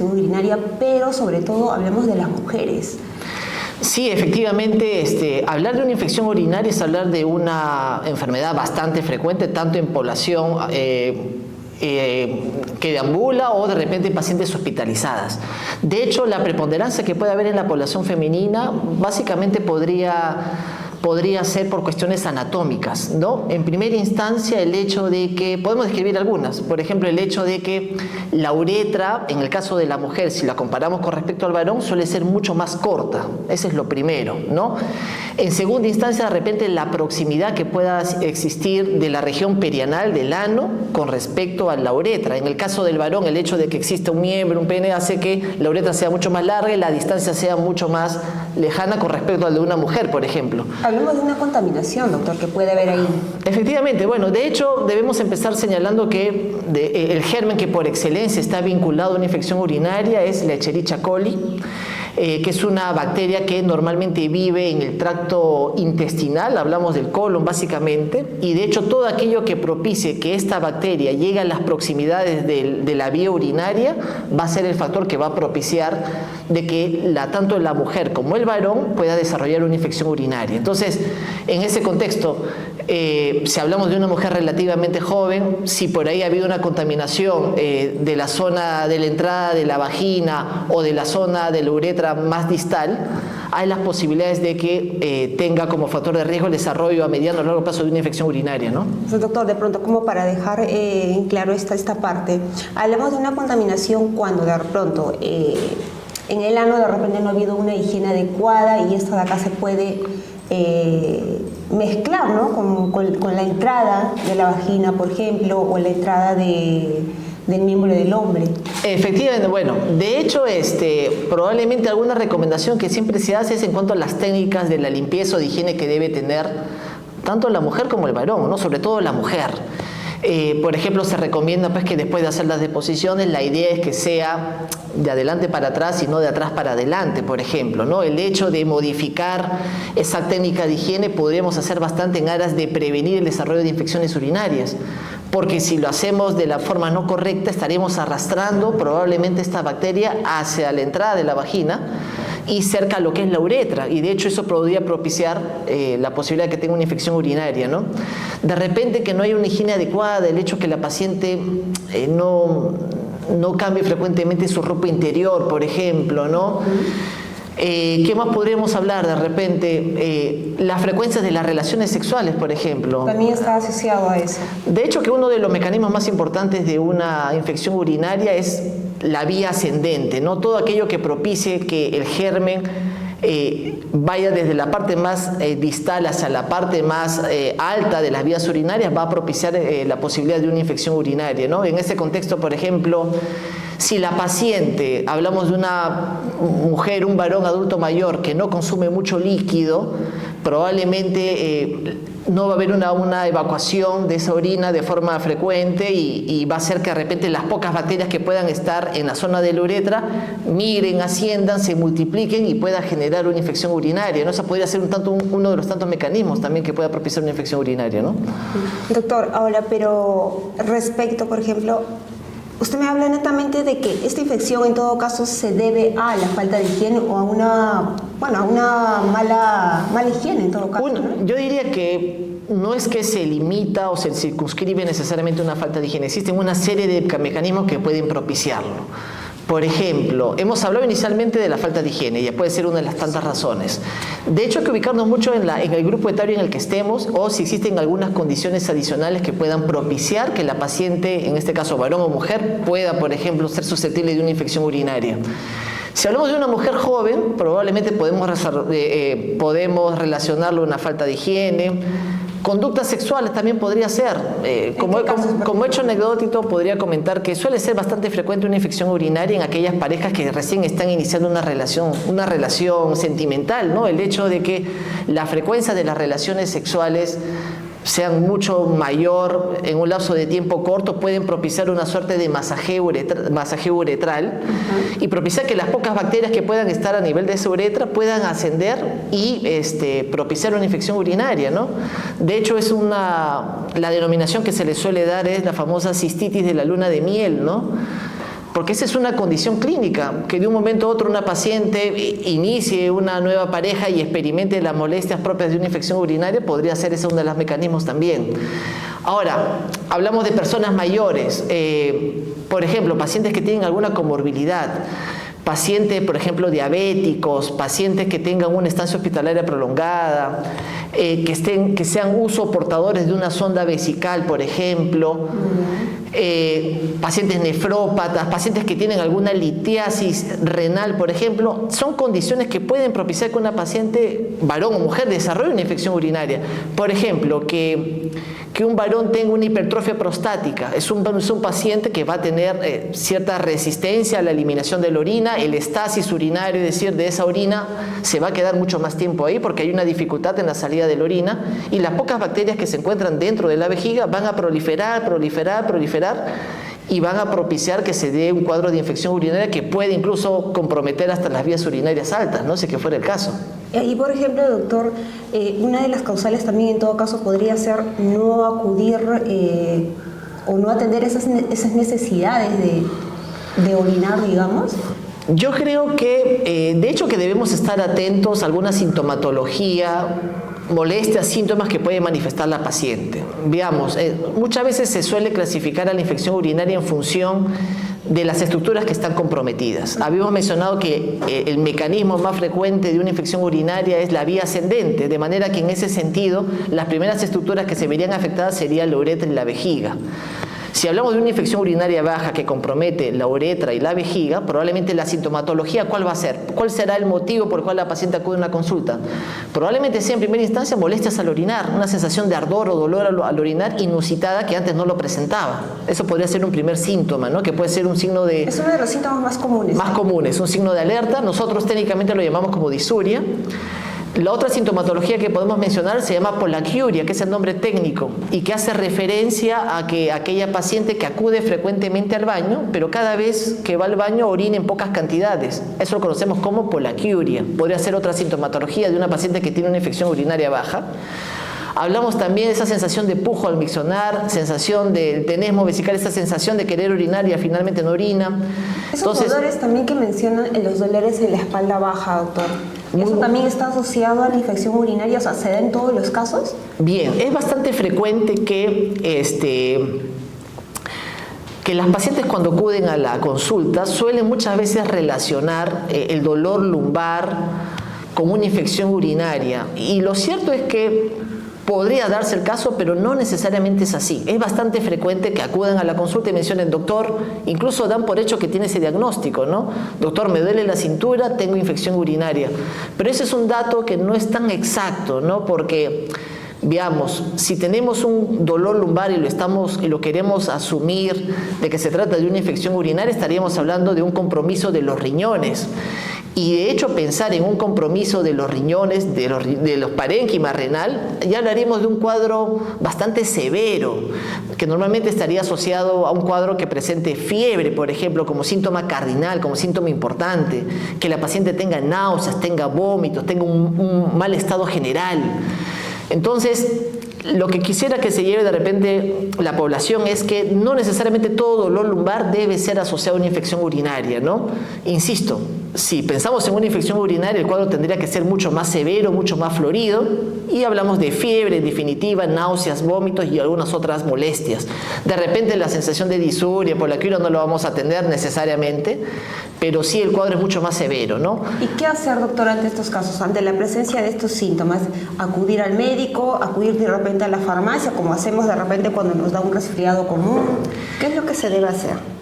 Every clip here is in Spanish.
urinaria, pero sobre todo hablemos de las mujeres. Sí, efectivamente, hablar de una infección urinaria es hablar de una enfermedad bastante frecuente, tanto en población que deambula o de repente en pacientes hospitalizadas. De hecho, la preponderancia que puede haber en la población femenina básicamente podría ser por cuestiones anatómicas, ¿no? En primera instancia, el hecho de que, podemos describir algunas, por ejemplo, el hecho de que la uretra, en el caso de la mujer, si la comparamos con respecto al varón, suele ser mucho más corta. Ese es lo primero, ¿no? En segunda instancia, de repente, la proximidad que pueda existir de la región perianal del ano con respecto a la uretra. En el caso del varón, el hecho de que exista un miembro, un pene, hace que la uretra sea mucho más larga y la distancia sea mucho más lejana con respecto al de una mujer, por ejemplo. Hablemos de una contaminación, doctor, que puede haber ahí. Efectivamente, bueno, de hecho debemos empezar señalando que el germen que por excelencia está vinculado a una infección urinaria es la Escherichia coli, que es una bacteria que normalmente vive en el tracto intestinal, hablamos del colon básicamente, y de hecho todo aquello que propicie que esta bacteria llegue a las proximidades de la vía urinaria va a ser el factor que va a propiciar de que tanto la mujer como el varón pueda desarrollar una infección urinaria. Entonces, en ese contexto, si hablamos de una mujer relativamente joven, si por ahí ha habido una contaminación de la zona de la entrada de la vagina o de la zona de la uretra más distal, hay las posibilidades de que tenga como factor de riesgo el desarrollo a mediano o largo plazo de una infección urinaria, ¿no? Entonces, doctor, de pronto, como para dejar en claro esta parte, hablamos de una contaminación cuando de pronto en el ano de repente no ha habido una higiene adecuada y esto de acá se puede mezclar, ¿no? con la entrada de la vagina, por ejemplo, o la entrada del miembro del hombre. Efectivamente, bueno, de hecho, probablemente alguna recomendación que siempre se hace es en cuanto a las técnicas de la limpieza o de higiene que debe tener tanto la mujer como el varón, ¿no? Sobre todo la mujer. Por ejemplo, se recomienda pues, que después de hacer las deposiciones, la idea es que sea de adelante para atrás y no de atrás para adelante, por ejemplo, ¿no? El hecho de modificar esa técnica de higiene podríamos hacer bastante en aras de prevenir el desarrollo de infecciones urinarias, porque si lo hacemos de la forma no correcta estaremos arrastrando probablemente esta bacteria hacia la entrada de la vagina y cerca a lo que es la uretra, y de hecho eso podría propiciar la posibilidad de que tenga una infección urinaria, ¿no? De repente que no hay una higiene adecuada, el hecho que la paciente no cambie frecuentemente su ropa interior, por ejemplo, ¿no? ¿Qué más podríamos hablar de repente? Las frecuencias de las relaciones sexuales, por ejemplo. También está asociado a eso. De hecho, que uno de los mecanismos más importantes de una infección urinaria es la vía ascendente, ¿no? Todo aquello que propicie que el germen vaya desde la parte más distal hacia la parte más alta de las vías urinarias va a propiciar la posibilidad de una infección urinaria, ¿no? En ese contexto, por ejemplo, si la paciente, hablamos de una mujer, un varón adulto mayor que no consume mucho líquido, probablemente no va a haber una evacuación de esa orina de forma frecuente y va a ser que de repente las pocas bacterias que puedan estar en la zona de la uretra migren, asciendan, se multipliquen y pueda generar una infección urinaria, ¿no? Eso podría ser uno de los tantos mecanismos también que pueda propiciar una infección urinaria, ¿no? Doctor, ahora, pero respecto, por ejemplo, usted me habla netamente de que esta infección en todo caso se debe a la falta de higiene o a una mala higiene en todo caso, ¿no? Yo diría que no es que se limita o se circunscribe necesariamente a una falta de higiene, existen una serie de mecanismos que pueden propiciarlo. Por ejemplo, hemos hablado inicialmente de la falta de higiene, ya puede ser una de las tantas razones. De hecho, hay que ubicarnos mucho en el grupo etario en el que estemos o si existen algunas condiciones adicionales que puedan propiciar que la paciente, en este caso varón o mujer, pueda, por ejemplo, ser susceptible de una infección urinaria. Si hablamos de una mujer joven, probablemente podemos relacionarlo a una falta de higiene. Conductas sexuales también podría ser. Como hecho anecdótico, podría comentar que suele ser bastante frecuente una infección urinaria en aquellas parejas que recién están iniciando una relación sentimental, ¿no? El hecho de que la frecuencia de las relaciones sexuales sean mucho mayor en un lapso de tiempo corto, pueden propiciar una suerte de masajeo uretral y propiciar que las pocas bacterias que puedan estar a nivel de esa uretra puedan ascender y propiciar una infección urinaria, ¿no? De hecho, la denominación que se le suele dar es la famosa cistitis de la luna de miel, ¿no? porque esa es una condición clínica, que de un momento a otro una paciente inicie una nueva pareja y experimente las molestias propias de una infección urinaria, podría ser ese uno de los mecanismos también. Ahora, hablamos de personas mayores, por ejemplo, pacientes que tienen alguna comorbilidad, pacientes, por ejemplo, diabéticos, pacientes que tengan una estancia hospitalaria prolongada, que sean uso portadores de una sonda vesical, por ejemplo, pacientes nefrópatas, pacientes que tienen alguna litiasis renal, por ejemplo, son condiciones que pueden propiciar que una paciente, varón o mujer, desarrolle una infección urinaria. Por ejemplo, que un varón tenga una hipertrofia prostática, es un paciente que va a tener cierta resistencia a la eliminación de la orina, el estasis urinario, es decir, de esa orina se va a quedar mucho más tiempo ahí porque hay una dificultad en la salida de la orina y las pocas bacterias que se encuentran dentro de la vejiga van a proliferar y van a propiciar que se dé un cuadro de infección urinaria que puede incluso comprometer hasta las vías urinarias altas, ¿no? Si que fuera el caso. Y por ejemplo, doctor, una de las causales también en todo caso podría ser no acudir o no atender esas necesidades de orinar, digamos. Yo creo que, de hecho, que debemos estar atentos a alguna sintomatología, molestias, síntomas que puede manifestar la paciente. Veamos, muchas veces se suele clasificar a la infección urinaria en función de las estructuras que están comprometidas. Habíamos mencionado que el mecanismo más frecuente de una infección urinaria es la vía ascendente, de manera que en ese sentido las primeras estructuras que se verían afectadas serían la uretra y la vejiga. Si hablamos de una infección urinaria baja que compromete la uretra y la vejiga, probablemente la sintomatología, ¿cuál va a ser? ¿Cuál será el motivo por el cual la paciente acude a una consulta? Probablemente sea en primera instancia molestias al orinar, una sensación de ardor o dolor al orinar inusitada que antes no lo presentaba. Eso podría ser un primer síntoma, ¿no? Que puede ser un signo de... Es uno de los síntomas más comunes. Más comunes, un signo de alerta. Nosotros técnicamente lo llamamos como disuria. La otra sintomatología que podemos mencionar se llama polaquiuria, que es el nombre técnico, y que hace referencia a que aquella paciente que acude frecuentemente al baño, pero cada vez que va al baño orina en pocas cantidades. Eso lo conocemos como polaquiuria. Podría ser otra sintomatología de una paciente que tiene una infección urinaria baja. Hablamos también de esa sensación de pujo al miccionar, sensación del tenesmo vesical, esa sensación de querer orinar y finalmente no orina. Esos dolores también que mencionan, los dolores en la espalda baja, doctor, ¿eso también está asociado a la infección urinaria? O sea, ¿se da en todos los casos? Bien, es bastante frecuente que las pacientes cuando acuden a la consulta suelen muchas veces relacionar el dolor lumbar con una infección urinaria. Y lo cierto es que podría darse el caso, pero no necesariamente es así. Es bastante frecuente que acudan a la consulta y mencionen, doctor, incluso dan por hecho que tiene ese diagnóstico, ¿no? Doctor, me duele la cintura, tengo infección urinaria. Pero ese es un dato que no es tan exacto, ¿no? Porque, veamos, si tenemos un dolor lumbar y lo queremos asumir de que se trata de una infección urinaria, estaríamos hablando de un compromiso de los riñones. Y de hecho pensar en un compromiso de los riñones, de los parénquima renal, ya hablaríamos de un cuadro bastante severo, que normalmente estaría asociado a un cuadro que presente fiebre, por ejemplo, como síntoma cardinal, como síntoma importante, que la paciente tenga náuseas, tenga vómitos, tenga un mal estado general. Entonces, lo que quisiera que se lleve de repente la población es que no necesariamente todo dolor lumbar debe ser asociado a una infección urinaria, ¿no? Insisto, si pensamos en una infección urinaria, el cuadro tendría que ser mucho más severo, mucho más florido, y hablamos de fiebre, en definitiva, náuseas, vómitos y algunas otras molestias. De repente la sensación de disuria, polaquiuria no lo vamos a atender necesariamente, pero sí el cuadro es mucho más severo, ¿no? ¿Y qué hacer, doctor, ante estos casos? Ante la presencia de estos síntomas, acudir al médico, acudir de repente a la farmacia, como hacemos de repente cuando nos da un resfriado común. ¿Qué es lo que se debe hacer?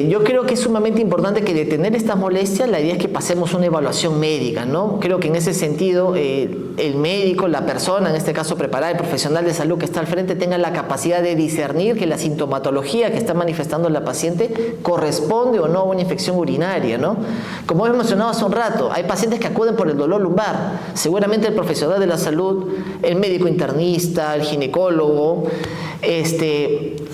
Yo creo que es sumamente importante que de tener estas molestias, la idea es que pasemos una evaluación médica, ¿no? Creo que en ese sentido el médico, la persona, en este caso preparada, el profesional de salud que está al frente, tenga la capacidad de discernir que la sintomatología que está manifestando la paciente corresponde o no a una infección urinaria, ¿no? Como hemos mencionado hace un rato, hay pacientes que acuden por el dolor lumbar. Seguramente el profesional de la salud, el médico internista, el ginecólogo,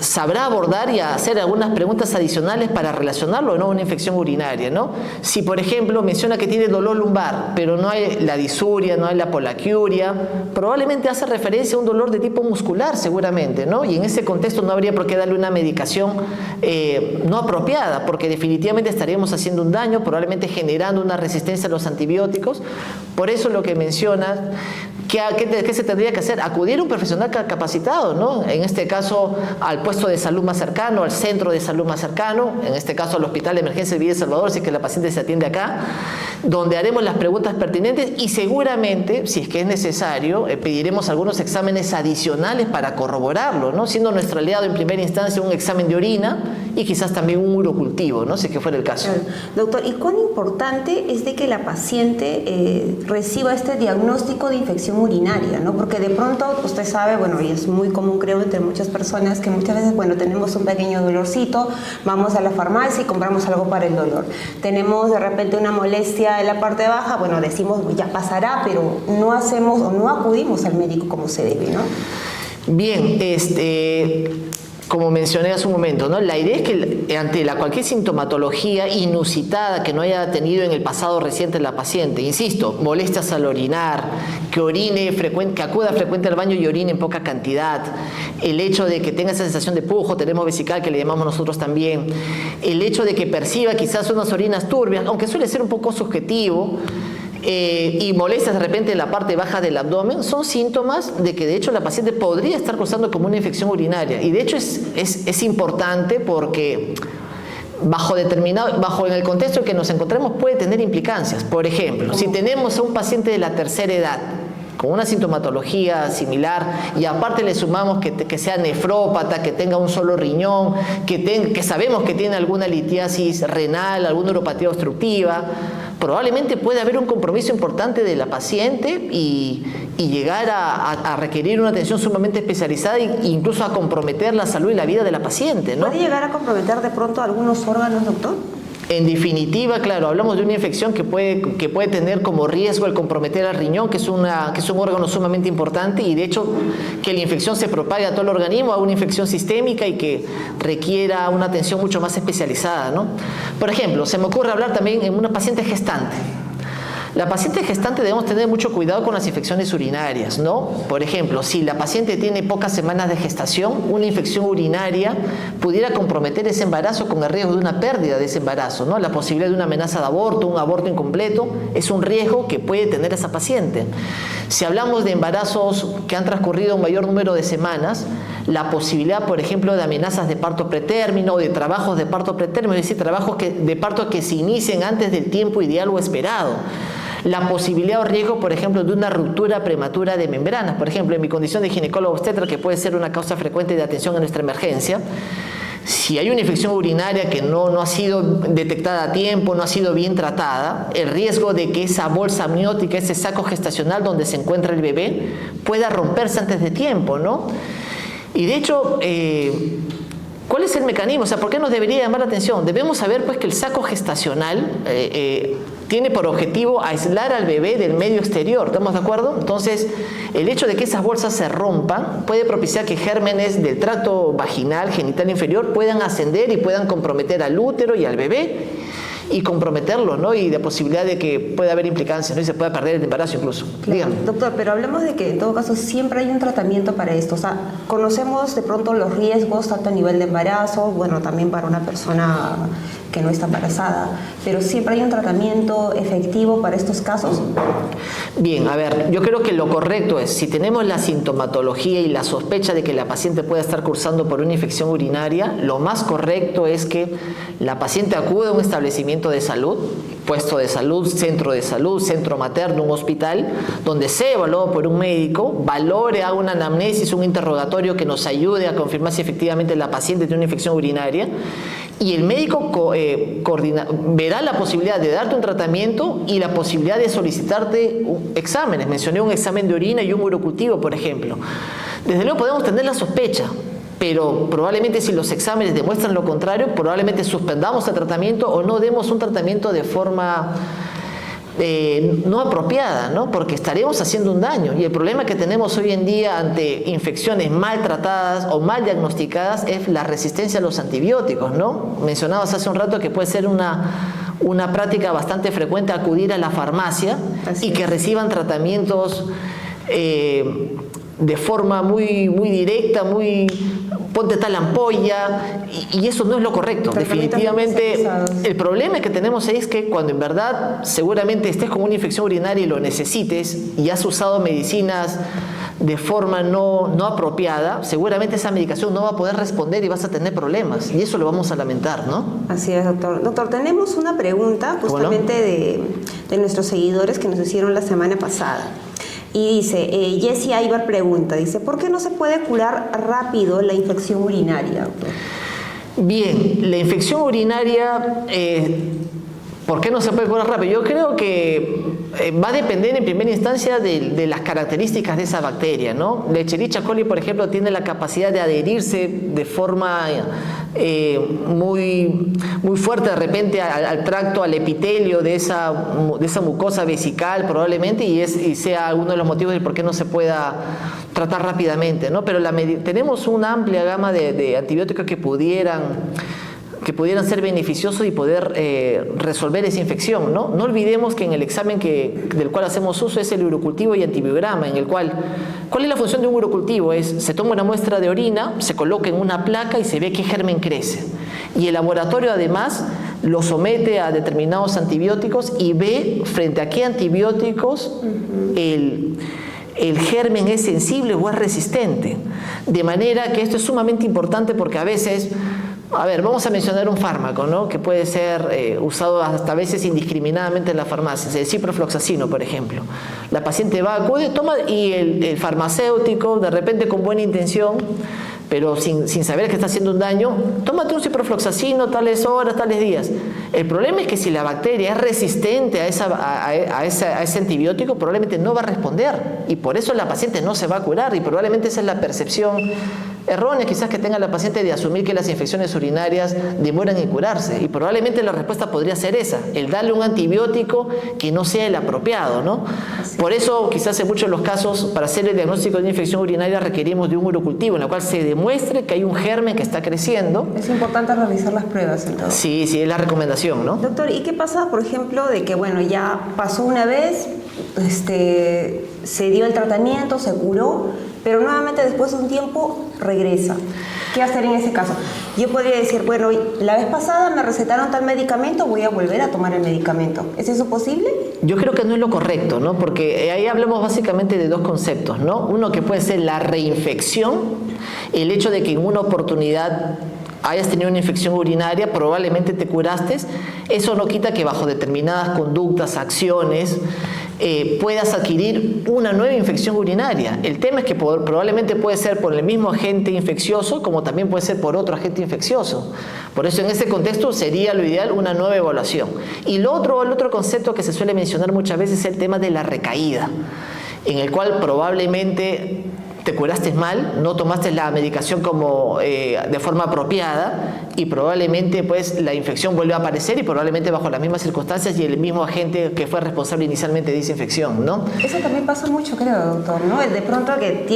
sabrá abordar y hacer algunas preguntas adicionales para relacionarlo o no a una infección urinaria, ¿no? Si, por ejemplo, menciona que tiene dolor lumbar, pero no hay la disuria, no hay la polaquiuria, probablemente hace referencia a un dolor de tipo muscular, seguramente, ¿no? Y en ese contexto no habría por qué darle una medicación no apropiada, porque definitivamente estaríamos haciendo un daño, probablemente generando una resistencia a los antibióticos. Por eso lo que menciona, ¿qué se tendría que hacer? Acudir a un profesional capacitado, ¿no? En este caso, al puesto de salud más cercano, al centro de salud más cercano, en este caso al Hospital de Emergencia de Villa El Salvador, si es que la paciente se atiende acá, donde haremos las preguntas pertinentes y seguramente, si es que es necesario, pediremos algunos exámenes adicionales para corroborarlo, ¿no? Siendo nuestro aliado en primera instancia un examen de orina y quizás también un urocultivo, ¿no? Si es que fuera el caso. Claro. Doctor, ¿y cuán importante es de que la paciente reciba este diagnóstico de infección urinaria, ¿no? Porque de pronto, usted sabe, bueno, y es muy común creo entre muchas personas que muchas veces, bueno, tenemos un pequeño dolorcito, vamos a la farmacia y compramos algo para el dolor. Tenemos de repente una molestia en la parte baja, bueno, decimos ya pasará, pero no hacemos o no acudimos al médico como se debe, ¿no? Bien, como mencioné hace un momento, ¿no? La idea es que ante cualquier sintomatología inusitada que no haya tenido en el pasado reciente la paciente, insisto, molestias al orinar, que acuda frecuente al baño y orine en poca cantidad, el hecho de que tenga esa sensación de pujo, tenemos vesical que le llamamos nosotros también, el hecho de que perciba quizás unas orinas turbias, aunque suele ser un poco subjetivo, y molestias de repente en la parte baja del abdomen, son síntomas de que de hecho la paciente podría estar cursando como una infección urinaria. Y de hecho es importante porque bajo en el contexto en que nos encontremos puede tener implicancias. Por ejemplo, si tenemos a un paciente de la tercera edad con una sintomatología similar y aparte le sumamos que sea nefrópata, que tenga un solo riñón, que sabemos que tiene alguna litiasis renal, alguna neuropatía obstructiva, probablemente puede haber un compromiso importante de la paciente y llegar a requerir una atención sumamente especializada e incluso a comprometer la salud y la vida de la paciente, ¿no? ¿Puede llegar a comprometer de pronto algunos órganos, doctor? En definitiva, claro, hablamos de una infección que puede tener como riesgo el comprometer al riñón, que es un órgano sumamente importante, y de hecho que la infección se propague a todo el organismo, a una infección sistémica y que requiera una atención mucho más especializada, ¿no? Por ejemplo, se me ocurre hablar también en una paciente gestante. La paciente gestante debemos tener mucho cuidado con las infecciones urinarias, ¿no? Por ejemplo, si la paciente tiene pocas semanas de gestación, una infección urinaria pudiera comprometer ese embarazo con el riesgo de una pérdida de ese embarazo, ¿no? La posibilidad de una amenaza de aborto, un aborto incompleto, es un riesgo que puede tener esa paciente. Si hablamos de embarazos que han transcurrido un mayor número de semanas, la posibilidad, por ejemplo, de amenazas de parto pretérmino o de trabajos de parto pretérmino, es decir, trabajos de parto que se inicien antes del tiempo ideal o esperado. La posibilidad o riesgo, por ejemplo, de una ruptura prematura de membranas. Por ejemplo, en mi condición de ginecólogo obstetra, que puede ser una causa frecuente de atención en nuestra emergencia, si hay una infección urinaria que no ha sido detectada a tiempo, no ha sido bien tratada, el riesgo de que esa bolsa amniótica, ese saco gestacional donde se encuentra el bebé, pueda romperse antes de tiempo, ¿no? Y de hecho, ¿cuál es el mecanismo? O sea, ¿por qué nos debería llamar la atención? Debemos saber pues que el saco gestacional tiene por objetivo aislar al bebé del medio exterior, ¿estamos de acuerdo? Entonces, el hecho de que esas bolsas se rompan puede propiciar que gérmenes del tracto vaginal, genital inferior puedan ascender y puedan comprometer al útero y al bebé y comprometerlo, ¿no? Y la posibilidad de que pueda haber implicancias, ¿no? Y se pueda perder el embarazo incluso. Claro. Dígame. Doctor, pero hablemos de que en todo caso siempre hay un tratamiento para esto. O sea, conocemos de pronto los riesgos tanto a nivel de embarazo, bueno, también para una persona que no está embarazada, pero siempre hay un tratamiento efectivo para estos casos. Bien, a ver, yo creo que lo correcto es, si tenemos la sintomatología y la sospecha de que la paciente pueda estar cursando por una infección urinaria, lo más correcto es que la paciente acude a un establecimiento de salud, puesto de salud, centro materno, un hospital, donde sea evaluado por un médico, valore, haga una anamnesis, un interrogatorio que nos ayude a confirmar si efectivamente la paciente tiene una infección urinaria, y el médico verá la posibilidad de darte un tratamiento y la posibilidad de solicitarte exámenes. Mencioné un examen de orina y un urocultivo, por ejemplo. Desde luego podemos tener la sospecha, pero probablemente si los exámenes demuestran lo contrario, probablemente suspendamos el tratamiento o no demos un tratamiento de forma no apropiada, ¿no? Porque estaremos haciendo un daño. Y el problema que tenemos hoy en día ante infecciones mal tratadas o mal diagnosticadas es la resistencia a los antibióticos, ¿no? Mencionabas hace un rato que puede ser una práctica bastante frecuente acudir a la farmacia y que reciban tratamientos de forma muy directa, ponte tal ampolla, y eso no es lo correcto. Definitivamente el problema que tenemos es que cuando en verdad seguramente estés con una infección urinaria y lo necesites y has usado medicinas de forma no apropiada, seguramente esa medicación no va a poder responder y vas a tener problemas, y eso lo vamos a lamentar, ¿no? Así es, doctor. Doctor, tenemos una pregunta justamente de nuestros seguidores que nos hicieron la semana pasada. Y dice, Jessie Aybar pregunta, dice, ¿por qué no se puede curar rápido la infección urinaria, doctor? Bien, la infección urinaria, ¿por qué no se puede curar rápido? Yo creo que va a depender en primera instancia de las características de esa bacteria, ¿no? La Escherichia coli, por ejemplo, tiene la capacidad de adherirse de forma muy fuerte de repente al tracto, al epitelio de esa mucosa vesical probablemente, y sea uno de los motivos de por qué no se pueda tratar rápidamente, ¿no? Pero tenemos una amplia gama de antibióticos que pudieran ser beneficiosos y poder resolver esa infección, ¿no? No olvidemos que en el examen del cual hacemos uso es el urocultivo y antibiograma, en el cual, ¿cuál es la función de un urocultivo? Se toma una muestra de orina, se coloca en una placa y se ve qué germen crece. Y el laboratorio además lo somete a determinados antibióticos y ve frente a qué antibióticos el germen es sensible o es resistente. De manera que esto es sumamente importante porque a veces... A ver, vamos a mencionar un fármaco, ¿no? Que puede ser usado hasta a veces indiscriminadamente en la farmacia, el ciprofloxacino, por ejemplo. La paciente acude, toma, y el farmacéutico, de repente con buena intención, pero sin saber que está haciendo un daño, tómate un ciprofloxacino tales horas, tales días. El problema es que si la bacteria es resistente a ese antibiótico, probablemente no va a responder, y por eso la paciente no se va a curar, y probablemente esa es la percepción errónea quizás que tenga la paciente de asumir que las infecciones urinarias demoran en curarse, y probablemente la respuesta podría ser esa, el darle un antibiótico que no sea el apropiado, ¿no? Por eso quizás en muchos de los casos para hacer el diagnóstico de una infección urinaria requerimos de un urocultivo en la cual se demuestre que hay un germen que está creciendo. Es importante realizar las pruebas entonces. Sí, es la recomendación, ¿no? Doctor, ¿y qué pasa, por ejemplo, de que bueno, ya pasó una vez, se dio el tratamiento, se curó, pero nuevamente después de un tiempo regresa? ¿Qué hacer en ese caso? Yo podría decir, bueno, la vez pasada me recetaron tal medicamento, voy a volver a tomar el medicamento. ¿Es eso posible? Yo creo que no es lo correcto, ¿no? Porque ahí hablamos básicamente de dos conceptos, ¿no? Uno que puede ser la reinfección, el hecho de que en una oportunidad hayas tenido una infección urinaria, probablemente te curaste. Eso no quita que bajo determinadas conductas, acciones, puedas adquirir una nueva infección urinaria. El tema es que probablemente puede ser por el mismo agente infeccioso como también puede ser por otro agente infeccioso. Por eso en ese contexto sería lo ideal una nueva evaluación. Y el otro concepto que se suele mencionar muchas veces es el tema de la recaída, en el cual probablemente te curaste mal, no tomaste la medicación de forma apropiada y probablemente pues la infección vuelve a aparecer y probablemente bajo las mismas circunstancias y el mismo agente que fue responsable inicialmente de esa infección, ¿no? Eso también pasa mucho, creo, doctor, ¿no? De pronto que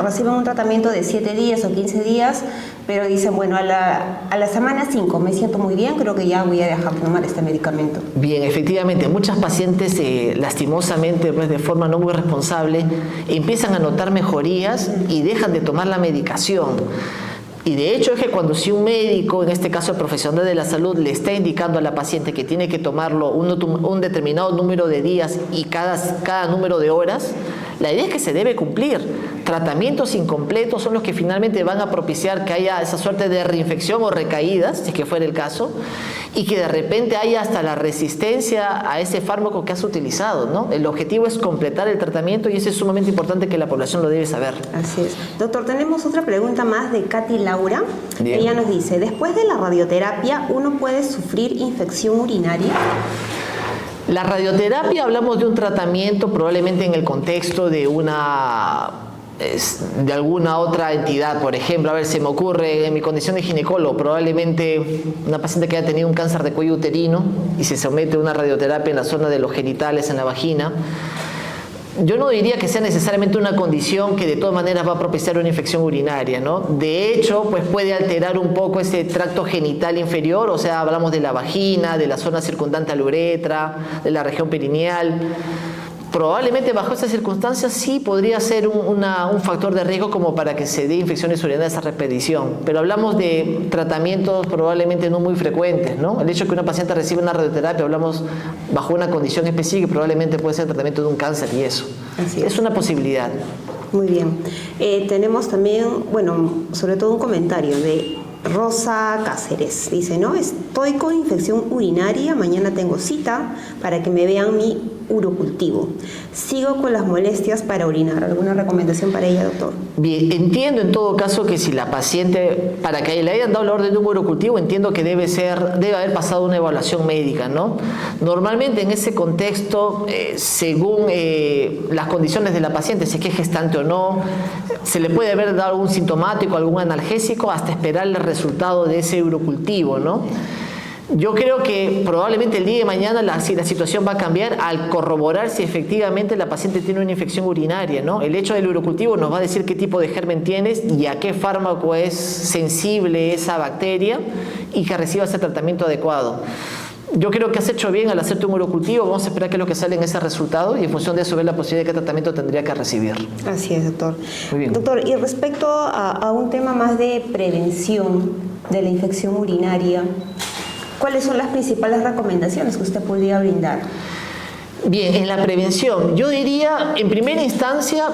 reciben un tratamiento de 7 días o 15 días, pero dicen, bueno, a la semana 5 me siento muy bien, creo que ya voy a dejar de tomar este medicamento. Bien, efectivamente, muchas pacientes lastimosamente, pues de forma no muy responsable, empiezan a notar mejorías y dejan de tomar la medicación. Y de hecho es que cuando si un médico, en este caso el profesional de la salud, le está indicando a la paciente que tiene que tomarlo un determinado número de días y cada número de horas, la idea es que se debe cumplir. Tratamientos incompletos son los que finalmente van a propiciar que haya esa suerte de reinfección o recaídas, si es que fuera el caso, y que de repente haya hasta la resistencia a ese fármaco que has utilizado, ¿no? El objetivo es completar el tratamiento y eso es sumamente importante que la población lo debe saber. Así es. Doctor, tenemos otra pregunta más de Katy Laura. Bien. Ella nos dice, ¿después de la radioterapia uno puede sufrir infección urinaria? La radioterapia, hablamos de un tratamiento probablemente en el contexto de una de alguna otra entidad, por ejemplo, a ver, se me ocurre en mi condición de ginecólogo, probablemente una paciente que haya tenido un cáncer de cuello uterino y se somete a una radioterapia en la zona de los genitales, en la vagina. Yo no diría que sea necesariamente una condición que de todas maneras va a propiciar una infección urinaria, ¿no? De hecho, pues puede alterar un poco ese tracto genital inferior, o sea, hablamos de la vagina, de la zona circundante a la uretra, de la región perineal. Probablemente bajo estas circunstancias sí podría ser un factor de riesgo como para que se dé infecciones urinarias a repetición, pero hablamos de tratamientos probablemente no muy frecuentes, ¿no? El hecho de que una paciente reciba una radioterapia, hablamos bajo una condición específica, probablemente puede ser el tratamiento de un cáncer y eso. Así es una posibilidad. Muy bien. Tenemos también, bueno, sobre todo un comentario de Rosa Cáceres. Dice, ¿no? Estoy con infección urinaria, mañana tengo cita para que me vean mi urocultivo. Sigo con las molestias para orinar. ¿Alguna recomendación para ella, doctor? Bien, entiendo en todo caso que si la paciente, para que le hayan dado la orden de un urocultivo, entiendo que debe haber pasado una evaluación médica, ¿no? Normalmente en ese contexto, según las condiciones de la paciente, si es que es gestante o no, se le puede haber dado algún sintomático, algún analgésico, hasta esperar el resultado de ese urocultivo, ¿no? Yo creo que probablemente el día de mañana la situación va a cambiar al corroborar si efectivamente la paciente tiene una infección urinaria, ¿no? El hecho del urocultivo nos va a decir qué tipo de germen tienes y a qué fármaco es sensible esa bacteria y que reciba ese tratamiento adecuado. Yo creo que has hecho bien al hacerte un urocultivo. Vamos a esperar qué es lo que sale en ese resultado y en función de eso ver la posibilidad de qué tratamiento tendría que recibir. Así es, doctor. Muy bien. Doctor, y respecto a un tema más de prevención de la infección urinaria, ¿cuáles son las principales recomendaciones que usted podría brindar? Bien, en la prevención, yo diría, en primera instancia,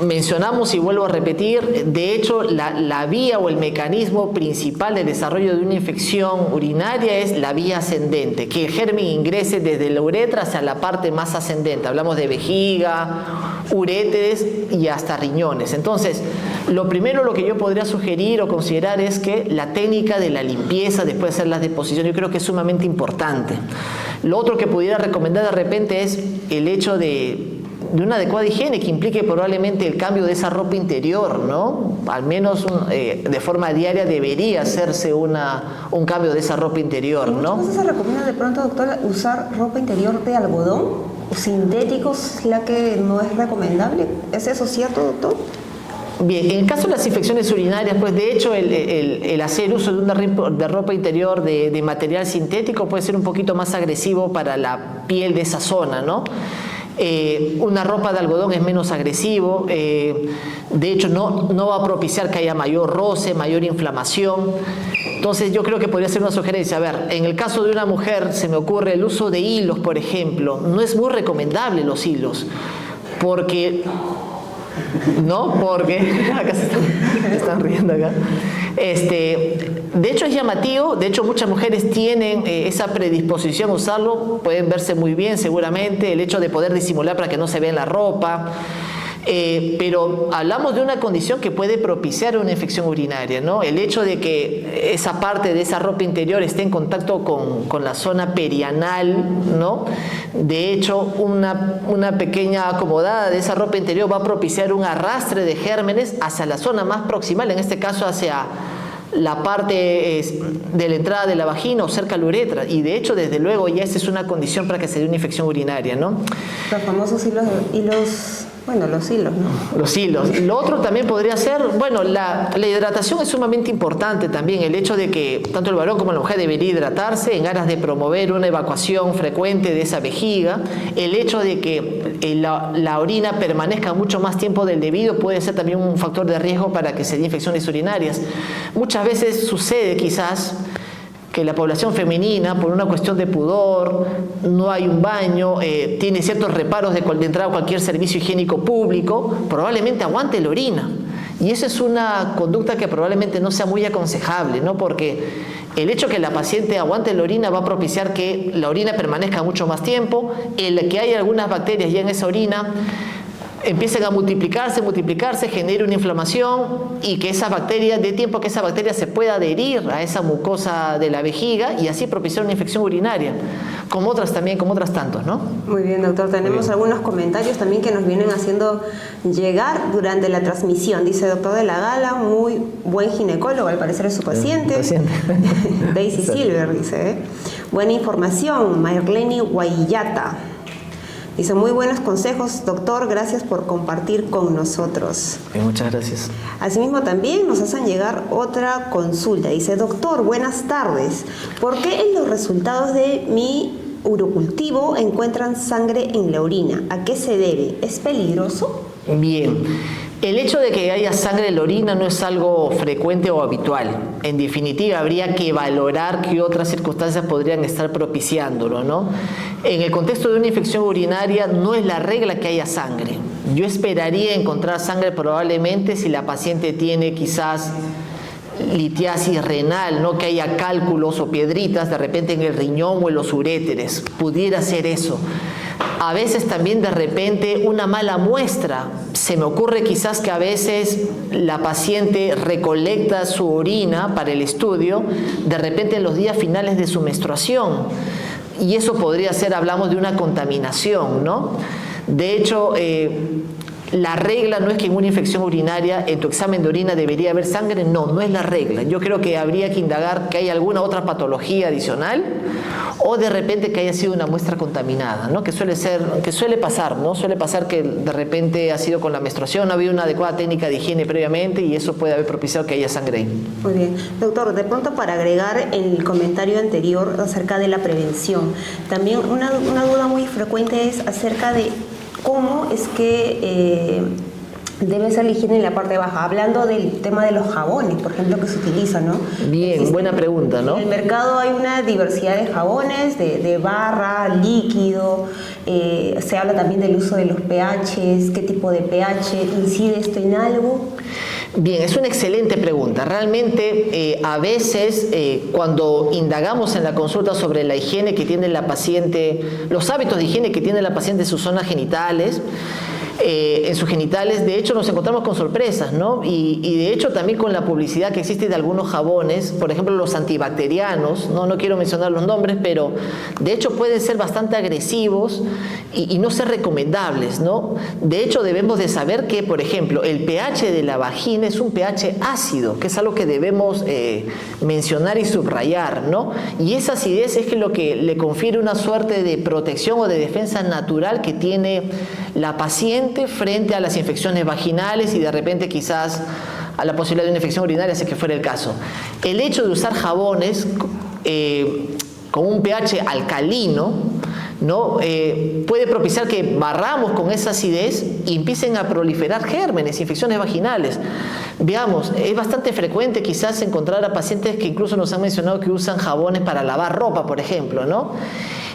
mencionamos y vuelvo a repetir, de hecho, la vía o el mecanismo principal de desarrollo de una infección urinaria es la vía ascendente, que el germen ingrese desde la uretra hacia la parte más ascendente. Hablamos de vejiga, uréteres y hasta riñones. Entonces, lo primero lo que yo podría sugerir o considerar es que la técnica de la limpieza después de hacer las deposiciones, yo creo que es sumamente importante. Lo otro que pudiera recomendar de repente es el hecho de una adecuada higiene que implique probablemente el cambio de esa ropa interior, ¿no? Al menos de forma diaria debería hacerse un cambio de esa ropa interior, ¿no? Muchas veces se recomienda de pronto, doctor, usar ropa interior de algodón o sintéticos, la que no es recomendable. ¿Es eso cierto, doctor? Bien, en el caso de las infecciones urinarias, pues de hecho el hacer uso de ropa interior de material sintético puede ser un poquito más agresivo para la piel de esa zona, ¿no? Una ropa de algodón es menos agresivo, de hecho no va a propiciar que haya mayor roce, mayor inflamación. Entonces yo creo que podría ser una sugerencia. A ver, en el caso de una mujer se me ocurre el uso de hilos, por ejemplo. No es muy recomendable los hilos, porque... acá se están riendo acá. De hecho es llamativo, de hecho muchas mujeres tienen esa predisposición a usarlo, pueden verse muy bien seguramente, el hecho de poder disimular para que no se vea en la ropa. Pero hablamos de una condición que puede propiciar una infección urinaria, ¿no? El hecho de que esa parte de esa ropa interior esté en contacto con la zona perianal, ¿no? De hecho, una pequeña acomodada de esa ropa interior va a propiciar un arrastre de gérmenes hacia la zona más proximal, en este caso hacia la parte de la entrada de la vagina o cerca a la uretra, y de hecho desde luego ya esa es una condición para que se dé una infección urinaria, ¿no? Los famosos hilos, bueno, los hilos, ¿no? Los hilos. Lo otro también podría ser, bueno, la hidratación es sumamente importante también, el hecho de que tanto el varón como la mujer debería hidratarse en aras de promover una evacuación frecuente de esa vejiga. El hecho de que la orina permanezca mucho más tiempo del debido puede ser también un factor de riesgo para que se den infecciones urinarias. Muchas veces sucede quizás que la población femenina, por una cuestión de pudor, no hay un baño, tiene ciertos reparos de entrar a cualquier servicio higiénico público, probablemente aguante la orina. Y eso es una conducta que probablemente no sea muy aconsejable, ¿no? Porque el hecho de que la paciente aguante la orina va a propiciar que la orina permanezca mucho más tiempo, el que haya algunas bacterias ya en esa orina empiecen a multiplicarse, genere una inflamación y que esa bacteria, dé tiempo a que esa bacteria se pueda adherir a esa mucosa de la vejiga y así propiciar una infección urinaria. como otras también, como otras tantos, ¿no? Muy bien, doctor. Tenemos algunos comentarios también que nos vienen haciendo llegar durante la transmisión. Dice, doctor de la Gala, muy buen ginecólogo, al parecer es su paciente. Daisy Silver dice, buena información, Marlene Guayata. Dice, muy buenos consejos, doctor, gracias por compartir con nosotros. Muchas gracias. Asimismo, también nos hacen llegar otra consulta. Dice, doctor, buenas tardes. ¿Por qué en los resultados de mi urocultivo encuentran sangre en la orina? ¿A qué se debe? ¿Es peligroso? Bien. El hecho de que haya sangre en la orina no es algo frecuente o habitual. En definitiva, habría que valorar qué otras circunstancias podrían estar propiciándolo, ¿no? En el contexto de una infección urinaria no es la regla que haya sangre. Yo esperaría encontrar sangre probablemente si la paciente tiene quizás litiasis renal, no que haya cálculos o piedritas de repente en el riñón o en los uréteres. Pudiera ser eso. A veces también de repente una mala muestra. Se me ocurre quizás que a veces la paciente recolecta su orina para el estudio de repente en los días finales de su menstruación. Y eso podría ser, hablamos de una contaminación, ¿no? De hecho, la regla no es que en una infección urinaria, en tu examen de orina debería haber sangre, no es la regla. Yo creo que habría que indagar que hay alguna otra patología adicional o de repente que haya sido una muestra contaminada, ¿no? Que suele pasar, ¿no? Suele pasar que de repente ha sido con la menstruación, no ha habido una adecuada técnica de higiene previamente y eso puede haber propiciado que haya sangre ahí. Muy bien. Doctor, de pronto para agregar el comentario anterior acerca de la prevención, también una duda muy frecuente es acerca de cómo es que debe ser la higiene en la parte baja, hablando del tema de los jabones, por ejemplo, que se utilizan, ¿no? Bien, buena pregunta, ¿no? En el mercado hay una diversidad de jabones, de barra, líquido, se habla también del uso de los pHs, qué tipo de pH, ¿incide esto en algo? Bien, es una excelente pregunta. Realmente a veces cuando indagamos en la consulta sobre la higiene que tiene la paciente, los hábitos de higiene que tiene la paciente en sus zonas genitales, en sus genitales, de hecho nos encontramos con sorpresas, ¿no? Y de hecho también con la publicidad que existe de algunos jabones, por ejemplo los antibacterianos, no quiero mencionar los nombres, pero de hecho pueden ser bastante agresivos y no ser recomendables, ¿no? De hecho debemos de saber que, por ejemplo, el pH de la vagina es un pH ácido, que es algo que debemos mencionar y subrayar, ¿no? Y esa acidez es lo que le confiere una suerte de protección o de defensa natural que tiene la paciente frente a las infecciones vaginales y de repente quizás a la posibilidad de una infección urinaria, si que fuera el caso. El hecho de usar jabones con un pH alcalino, ¿no? Puede propiciar que barramos con esa acidez y empiecen a proliferar gérmenes, infecciones vaginales. Veamos, es bastante frecuente quizás encontrar a pacientes que incluso nos han mencionado que usan jabones para lavar ropa, por ejemplo, ¿no?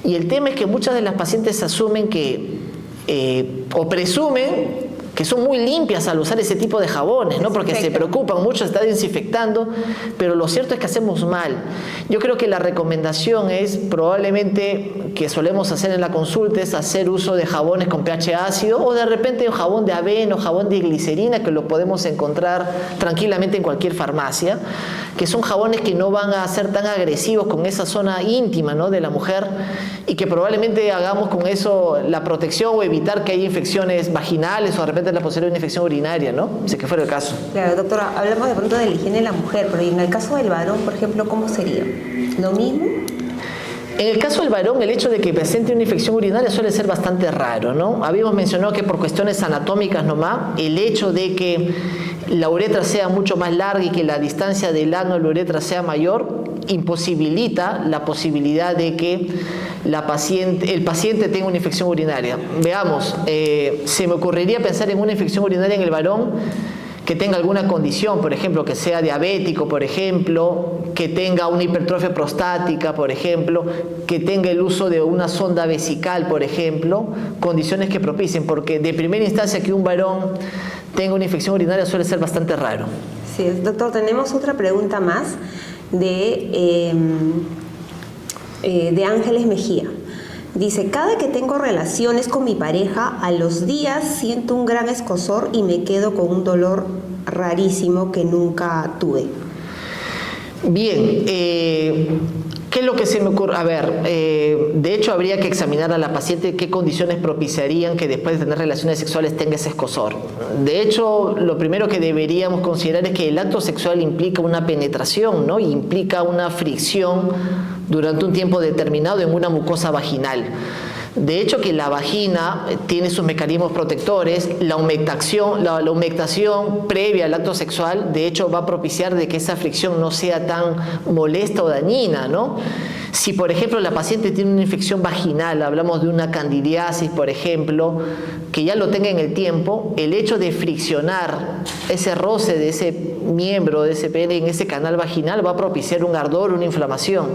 Y el tema es que muchas de las pacientes asumen que o presumen que son muy limpias al usar ese tipo de jabones, ¿no? Porque se preocupan mucho, está desinfectando, pero lo cierto es que hacemos mal. Yo creo que la recomendación es probablemente que solemos hacer en la consulta es hacer uso de jabones con pH ácido o de repente un jabón de avena o jabón de glicerina que lo podemos encontrar tranquilamente en cualquier farmacia, que son jabones que no van a ser tan agresivos con esa zona íntima, ¿no? De la mujer y que probablemente hagamos con eso la protección o evitar que haya infecciones vaginales o de repente la posibilidad de una infección urinaria, ¿no? Si que fuera el caso. Claro, doctora, hablamos de pronto de la higiene de la mujer, pero en el caso del varón, por ejemplo, ¿cómo sería? ¿Lo mismo? En el caso del varón, el hecho de que presente una infección urinaria suele ser bastante raro, ¿no? Habíamos mencionado que por cuestiones anatómicas nomás, el hecho de que la uretra sea mucho más larga y que la distancia del ano a la uretra sea mayor, imposibilita la posibilidad de que el paciente tenga una infección urinaria. Veamos, se me ocurriría pensar en una infección urinaria en el varón que tenga alguna condición, por ejemplo, que sea diabético, por ejemplo, que tenga una hipertrofia prostática, por ejemplo, que tenga el uso de una sonda vesical, por ejemplo, condiciones que propicien, porque de primera instancia que un varón tenga una infección urinaria suele ser bastante raro. Sí, doctor, tenemos otra pregunta más de Ángeles Mejía. Dice, cada que tengo relaciones con mi pareja, a los días siento un gran escozor y me quedo con un dolor rarísimo que nunca tuve. Bien, ¿Qué es lo que se me ocurre? A ver, de hecho habría que examinar a la paciente qué condiciones propiciarían que después de tener relaciones sexuales tenga ese escozor. De hecho, lo primero que deberíamos considerar es que el acto sexual implica una penetración, ¿no? Implica una fricción durante un tiempo determinado en una mucosa vaginal. De hecho, que la vagina tiene sus mecanismos protectores, la humectación previa al acto sexual, de hecho, va a propiciar de que esa fricción no sea tan molesta o dañina, ¿no? Si, por ejemplo, la paciente tiene una infección vaginal, hablamos de una candidiasis, por ejemplo, que ya lo tenga en el tiempo, el hecho de friccionar ese roce de ese miembro, de ese pene en ese canal vaginal va a propiciar un ardor, una inflamación.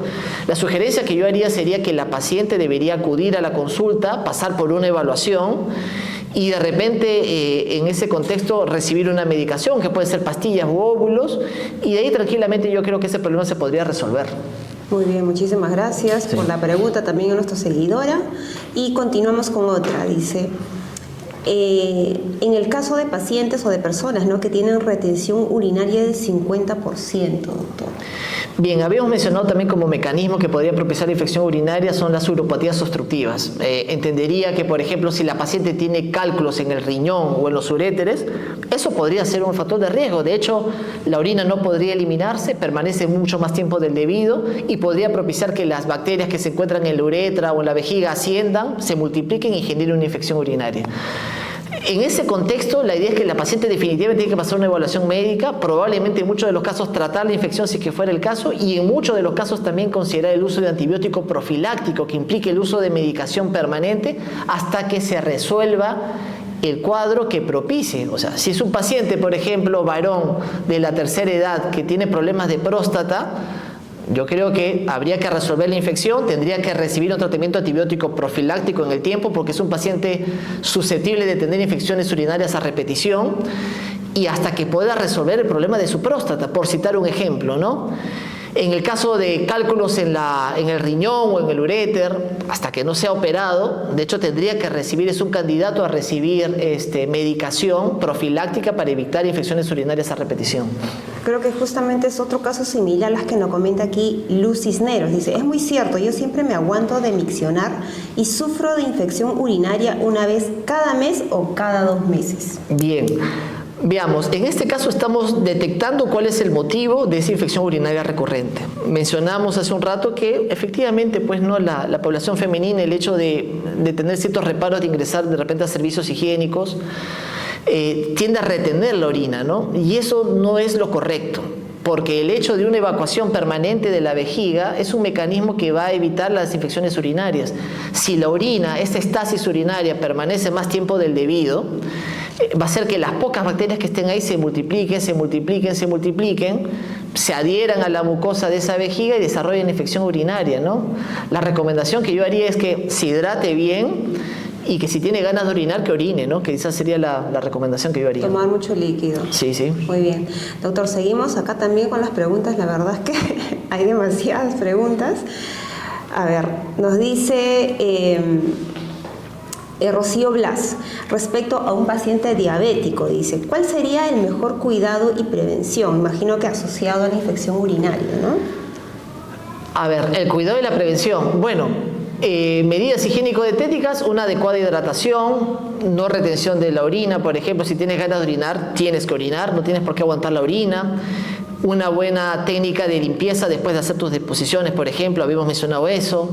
La sugerencia que yo haría sería que la paciente debería acudir a la consulta, pasar por una evaluación y de repente en ese contexto recibir una medicación que puede ser pastillas u óvulos, y de ahí tranquilamente yo creo que ese problema se podría resolver. Muy bien, muchísimas gracias por la pregunta también a nuestra seguidora. Y continuamos con otra, dice, en el caso de pacientes o de personas, ¿no?, que tienen retención urinaria del 50%, doctor. Bien, habíamos mencionado también como mecanismo que podría propiciar infección urinaria son las uropatías obstructivas. Entendería que, por ejemplo, si la paciente tiene cálculos en el riñón o en los uréteres, eso podría ser un factor de riesgo. De hecho, la orina no podría eliminarse, permanece mucho más tiempo del debido y podría propiciar que las bacterias que se encuentran en la uretra o en la vejiga asciendan, se multipliquen y generen una infección urinaria. En ese contexto, la idea es que la paciente definitivamente tiene que pasar una evaluación médica, probablemente en muchos de los casos tratar la infección si que fuera el caso, y en muchos de los casos también considerar el uso de antibiótico profiláctico, que implique el uso de medicación permanente hasta que se resuelva el cuadro que propicie. O sea, si es un paciente, por ejemplo, varón de la tercera edad que tiene problemas de próstata, yo creo que habría que resolver la infección, tendría que recibir un tratamiento antibiótico profiláctico en el tiempo porque es un paciente susceptible de tener infecciones urinarias a repetición, y hasta que pueda resolver el problema de su próstata, por citar un ejemplo, ¿no? En el caso de cálculos en el riñón o en el uréter, hasta que no sea operado, de hecho tendría que recibir, es un candidato a recibir medicación profiláctica para evitar infecciones urinarias a repetición. Creo que justamente es otro caso similar a las que nos comenta aquí Luz Cisneros. Dice, es muy cierto, yo siempre me aguanto de miccionar y sufro de infección urinaria una vez cada mes o cada 2 meses. Bien. Veamos, en este caso estamos detectando cuál es el motivo de esa infección urinaria recurrente. Mencionamos hace un rato que efectivamente, pues no, la población femenina, el hecho de tener ciertos reparos de ingresar de repente a servicios higiénicos, tiende a retener la orina, ¿no? Y eso no es lo correcto, porque el hecho de una evacuación permanente de la vejiga es un mecanismo que va a evitar las infecciones urinarias. Si la orina, esta estasis urinaria, permanece más tiempo del debido, va a hacer que las pocas bacterias que estén ahí se multipliquen, se adhieran a la mucosa de esa vejiga y desarrollen infección urinaria, ¿no? La recomendación que yo haría es que se hidrate bien y que si tiene ganas de orinar, que orine, ¿no? Que quizás sería la recomendación que yo haría. Tomar mucho líquido. Sí, sí. Muy bien. Doctor, seguimos acá también con las preguntas. La verdad es que hay demasiadas preguntas. A ver, nos dice Rocío Blas, respecto a un paciente diabético, dice, ¿cuál sería el mejor cuidado y prevención? Imagino que asociado a la infección urinaria, ¿no? A ver, el cuidado y la prevención. Bueno, medidas higiénico-dietéticas, una adecuada hidratación, no retención de la orina. Por ejemplo, si tienes ganas de orinar, tienes que orinar, no tienes por qué aguantar la orina. Una buena técnica de limpieza después de hacer tus deposiciones, por ejemplo, habíamos mencionado eso.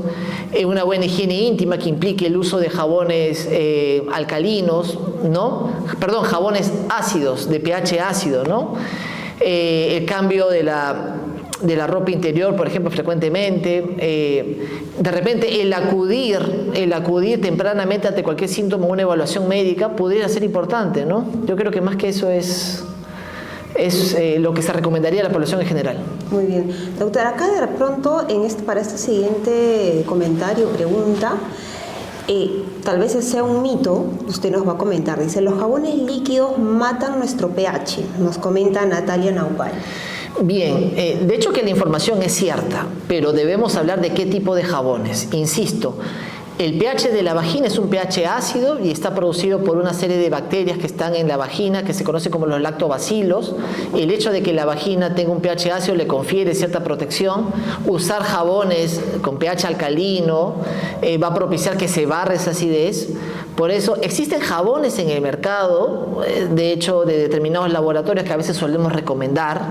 Una buena higiene íntima que implique el uso de jabones alcalinos, ¿no? Perdón, jabones ácidos, de pH ácido, ¿no? El cambio de la ropa interior, por ejemplo, frecuentemente. De repente el acudir tempranamente ante cualquier síntoma o una evaluación médica podría ser importante, ¿no? Yo creo que más que eso es lo que se recomendaría a la población en general. Muy bien. Doctora, acá de pronto para este siguiente comentario, pregunta, tal vez sea un mito, usted nos va a comentar. Dice, los jabones líquidos matan nuestro pH, nos comenta Natalia Naupal. Bien, de hecho que la información es cierta, pero debemos hablar de qué tipo de jabones. Insisto, El pH de la vagina es un pH ácido y está producido por una serie de bacterias que están en la vagina, que se conocen como los lactobacilos. El hecho de que la vagina tenga un pH ácido le confiere cierta protección. Usar jabones con pH alcalino va a propiciar que se barre esa acidez. Por eso existen jabones en el mercado, de hecho de determinados laboratorios que a veces solemos recomendar.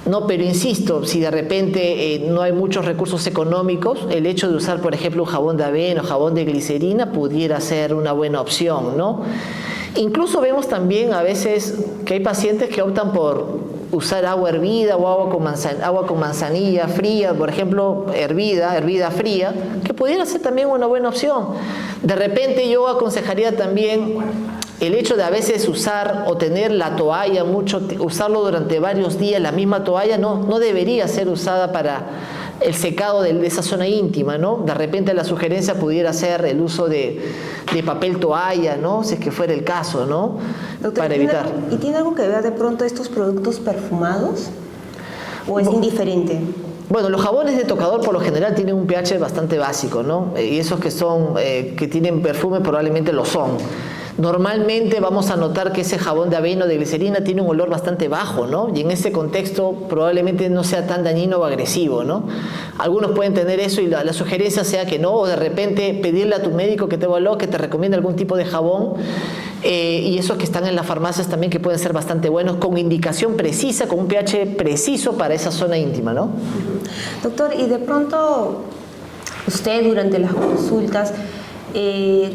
No, pero insisto, si de repente no hay muchos recursos económicos, el hecho de usar, por ejemplo, un jabón de avena o jabón de glicerina pudiera ser una buena opción, ¿no? Incluso vemos también a veces que hay pacientes que optan por usar agua hervida o agua con manzanilla fría, por ejemplo, hervida fría, que pudiera ser también una buena opción. De repente yo aconsejaría también el hecho de a veces usar o tener la toalla usarlo durante varios días, la misma toalla no debería ser usada para el secado de esa zona íntima, ¿no? De repente la sugerencia pudiera ser el uso de papel toalla, ¿no? Si es que fuera el caso, ¿no? Doctor, para evitar. ¿Y tiene algo que ver de pronto estos productos perfumados? ¿O es indiferente? Bueno, los jabones de tocador por lo general tienen un pH bastante básico, ¿no? Y esos que tienen perfume probablemente lo son. Normalmente vamos a notar que ese jabón de avena o de glicerina tiene un olor bastante bajo, ¿no? Y en ese contexto probablemente no sea tan dañino o agresivo, ¿no? Algunos pueden tener eso y la sugerencia sea que no, o de repente pedirle a tu médico que te evalúe, que te recomiende algún tipo de jabón, y esos que están en las farmacias también que pueden ser bastante buenos, con indicación precisa, con un pH preciso para esa zona íntima, ¿no? Doctor, y de pronto usted durante las consultas,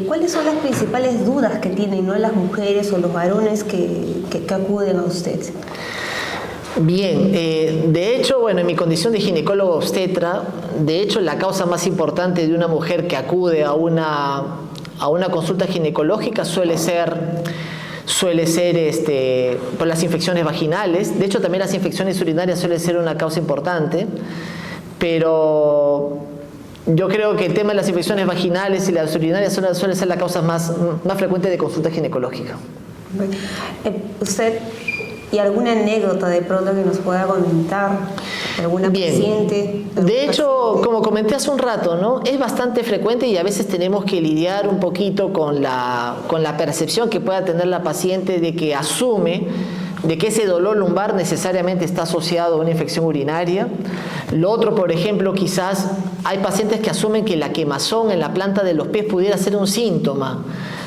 ¿cuáles son las principales dudas que tienen, ¿no?, las mujeres o los varones que acuden a usted? Bien, de hecho, bueno, en mi condición de ginecólogo obstetra, de hecho la causa más importante de una mujer que acude a una consulta ginecológica suele ser por las infecciones vaginales. De hecho, también las infecciones urinarias suelen ser una causa importante, pero yo creo que el tema de las infecciones vaginales y las urinarias suelen ser la causa más frecuente de consulta ginecológica. ¿Usted y alguna anécdota de pronto que nos pueda comentar? ¿Alguna paciente? De hecho, como comenté hace un rato, ¿no?, es bastante frecuente y a veces tenemos que lidiar un poquito con la percepción que pueda tener la paciente de que asume de que ese dolor lumbar necesariamente está asociado a una infección urinaria. Lo otro, por ejemplo, quizás hay pacientes que asumen que la quemazón en la planta de los pies pudiera ser un síntoma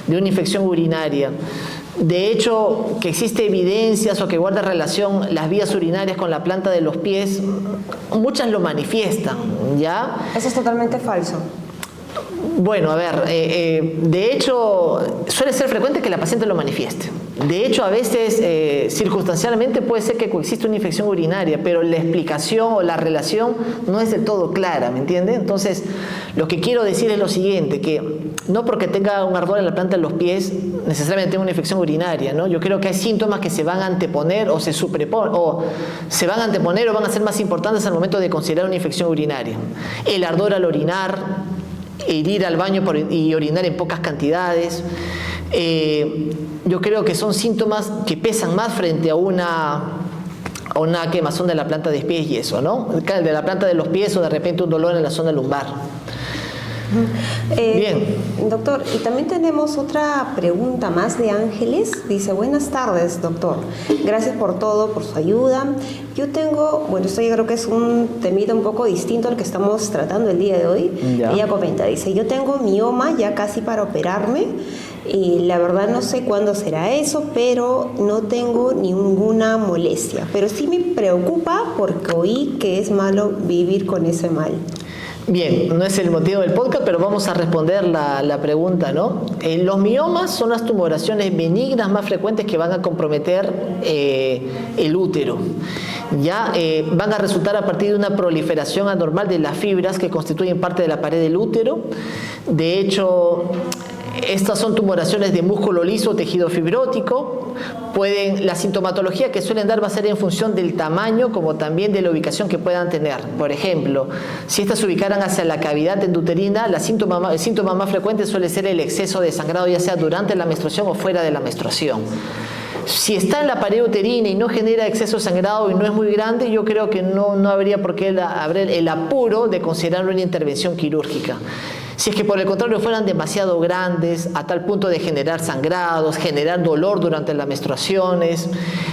de una infección urinaria. De hecho, que existe evidencias o que guarda relación las vías urinarias con la planta de los pies, muchas lo manifiestan, ¿ya? Eso es totalmente falso. Bueno, a ver, de hecho, suele ser frecuente que la paciente lo manifieste. De hecho, a veces, circunstancialmente puede ser que coexista una infección urinaria, pero la explicación o la relación no es del todo clara, ¿me entiende? Entonces, lo que quiero decir es lo siguiente, que no porque tenga un ardor en la planta de los pies, necesariamente tenga una infección urinaria, ¿no? Yo creo que hay síntomas que se van a anteponer o se superponen, o se van a anteponer o van a ser más importantes al momento de considerar una infección urinaria. El ardor al orinar, el ir al baño y orinar en pocas cantidades, yo creo que son síntomas que pesan más frente a una quemazón de la planta de los pies y eso, ¿no? De la planta de los pies o de repente un dolor en la zona lumbar. Bien. Doctor, y también tenemos otra pregunta más de Ángeles. Dice: buenas tardes, doctor. Gracias por todo, por su ayuda. Yo tengo, bueno, esto yo creo que es un temita un poco distinto al que estamos tratando el día de hoy. Ya. Ella comenta, dice: yo tengo mioma ya casi para operarme y la verdad no sé cuándo será eso, pero no tengo ninguna molestia. Pero sí me preocupa porque oí que es malo vivir con ese mal. Bien, no es el motivo del podcast, pero vamos a responder la pregunta, ¿no? Los miomas son las tumoraciones benignas más frecuentes que van a comprometer el útero. Ya van a resultar a partir de una proliferación anormal de las fibras que constituyen parte de la pared del útero. De hecho, estas son tumoraciones de músculo liso o tejido fibrótico. La sintomatología que suelen dar va a ser en función del tamaño como también de la ubicación que puedan tener. Por ejemplo, si estas se ubicaran hacia la cavidad endouterina, el síntoma más frecuente suele ser el exceso de sangrado, ya sea durante la menstruación o fuera de la menstruación. Si está en la pared uterina y no genera exceso de sangrado y no es muy grande, yo creo que no habría por qué haber el apuro de considerar una intervención quirúrgica. Si es que por el contrario fueran demasiado grandes, a tal punto de generar sangrados, generar dolor durante las menstruaciones,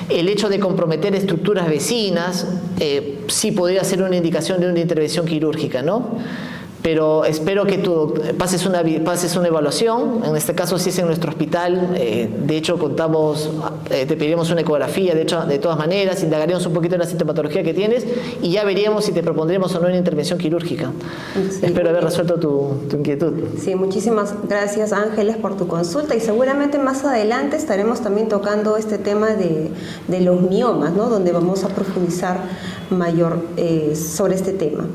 el hecho de comprometer estructuras vecinas, sí podría ser una indicación de una intervención quirúrgica, ¿no? Pero espero que tú pases una evaluación. En este caso, si es en nuestro hospital, de hecho te pediremos una ecografía, de hecho, de todas maneras, indagaremos un poquito en la sintomatología que tienes y ya veríamos si te propondremos o no una intervención quirúrgica. Sí. Espero haber resuelto tu inquietud. Sí, muchísimas gracias, Ángeles, por tu consulta, y seguramente más adelante estaremos también tocando este tema de los miomas, ¿no? Donde vamos a profundizar mayor sobre este tema.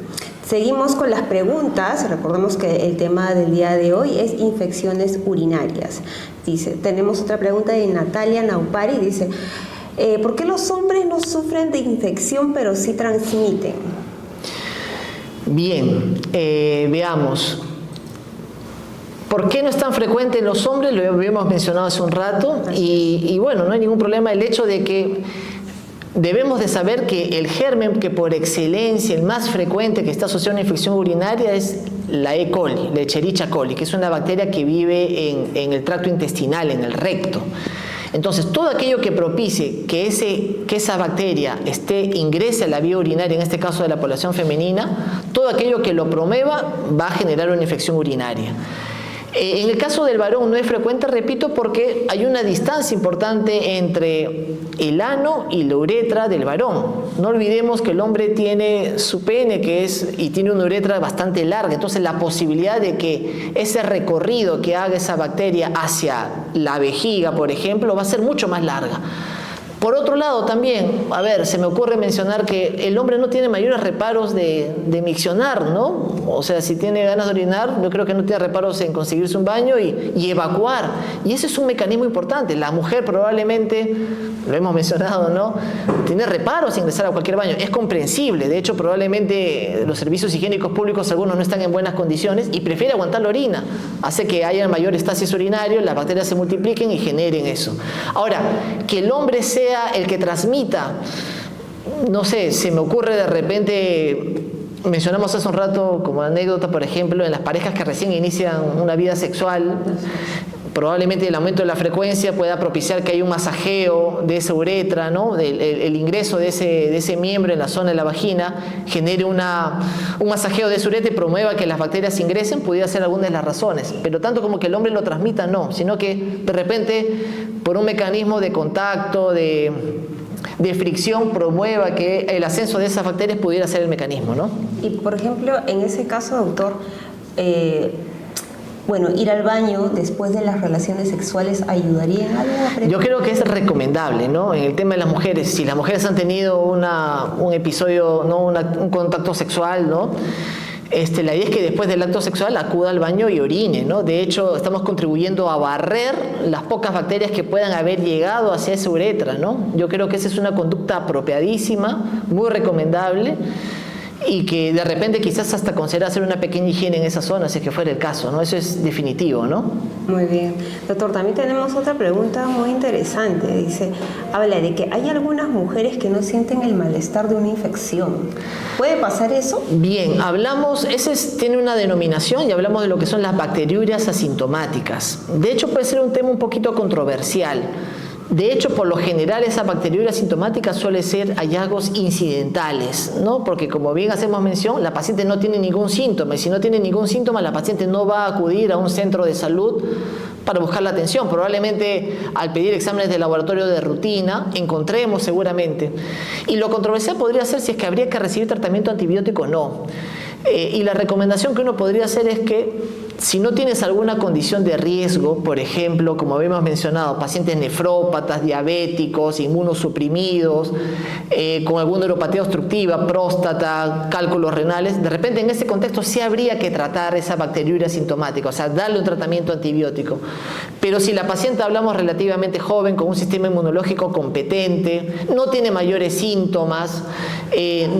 Seguimos con las preguntas. Recordemos que el tema del día de hoy es infecciones urinarias. Dice, tenemos otra pregunta de Natalia Naupari. Dice, ¿por qué los hombres no sufren de infección pero sí transmiten? Bien, veamos. ¿Por qué no es tan frecuente en los hombres? Lo habíamos mencionado hace un rato. Y bueno, no hay ningún problema el hecho de que debemos de saber que el germen que por excelencia, el más frecuente que está asociado a una infección urinaria es la E. coli, la Escherichia coli, que es una bacteria que vive en el tracto intestinal, en el recto. Entonces, todo aquello que propicie que esa bacteria ingrese a la vía urinaria, en este caso de la población femenina, todo aquello que lo promueva va a generar una infección urinaria. En el caso del varón no es frecuente, repito, porque hay una distancia importante entre el ano y la uretra del varón. No olvidemos que el hombre tiene su pene y tiene una uretra bastante larga, entonces la posibilidad de que ese recorrido que haga esa bacteria hacia la vejiga, por ejemplo, va a ser mucho más larga. Por otro lado también, se me ocurre mencionar que el hombre no tiene mayores reparos de miccionar, ¿no? O sea, si tiene ganas de orinar, yo creo que no tiene reparos en conseguirse un baño y evacuar. Y ese es un mecanismo importante. La mujer probablemente, lo hemos mencionado, ¿no? Tiene reparos en ingresar a cualquier baño. Es comprensible. De hecho, probablemente los servicios higiénicos públicos, algunos no están en buenas condiciones y prefiere aguantar la orina. Hace que haya mayor estasis urinario, las bacterias se multipliquen y generen eso. Ahora, que el hombre sea el que transmita, no sé, se me ocurre de repente, mencionamos hace un rato como anécdota, por ejemplo, en las parejas que recién inician una vida sexual, probablemente el aumento de la frecuencia pueda propiciar que haya un masajeo de esa uretra, ¿no? El ingreso de ese miembro en la zona de la vagina genere un masajeo de esa uretra y promueva que las bacterias ingresen, pudiera ser alguna de las razones. Pero tanto como que el hombre lo transmita, no, sino que de repente por un mecanismo de contacto, de fricción, promueva que el ascenso de esas bacterias pudiera ser el mecanismo, ¿no? Y por ejemplo, en ese caso, doctor, ir al baño después de las relaciones sexuales ayudaría en algo. Yo creo que es recomendable, ¿no? En el tema de las mujeres, si las mujeres han tenido un episodio, ¿no? Un contacto sexual, ¿no? La idea es que después del acto sexual acuda al baño y orine, ¿no? De hecho, estamos contribuyendo a barrer las pocas bacterias que puedan haber llegado hacia esa uretra, ¿no? Yo creo que esa es una conducta apropiadísima, muy recomendable, y que de repente quizás hasta considerar hacer una pequeña higiene en esa zona, si es que fuera el caso, ¿no? Eso es definitivo, ¿no? Muy bien. Doctor, también tenemos otra pregunta muy interesante. Dice, habla de que hay algunas mujeres que no sienten el malestar de una infección. ¿Puede pasar eso? Bien, tiene una denominación y hablamos de lo que son las bacteriurias asintomáticas. De hecho, puede ser un tema un poquito controversial. De hecho, por lo general, esa bacteriuria asintomática suele ser hallazgos incidentales, ¿no? Porque como bien hacemos mención, la paciente no tiene ningún síntoma, y si no tiene ningún síntoma, la paciente no va a acudir a un centro de salud para buscar la atención. Probablemente al pedir exámenes de laboratorio de rutina, encontremos seguramente. Y lo controversial podría ser si es que habría que recibir tratamiento antibiótico o no. Y la recomendación que uno podría hacer es que si no tienes alguna condición de riesgo, por ejemplo, como habíamos mencionado, pacientes nefrópatas, diabéticos, inmunosuprimidos, con alguna neuropatía obstructiva, próstata, cálculos renales, de repente en ese contexto sí habría que tratar esa bacteriuria asintomática, o sea, darle un tratamiento antibiótico. Pero si la paciente, hablamos relativamente joven, con un sistema inmunológico competente, no tiene mayores síntomas,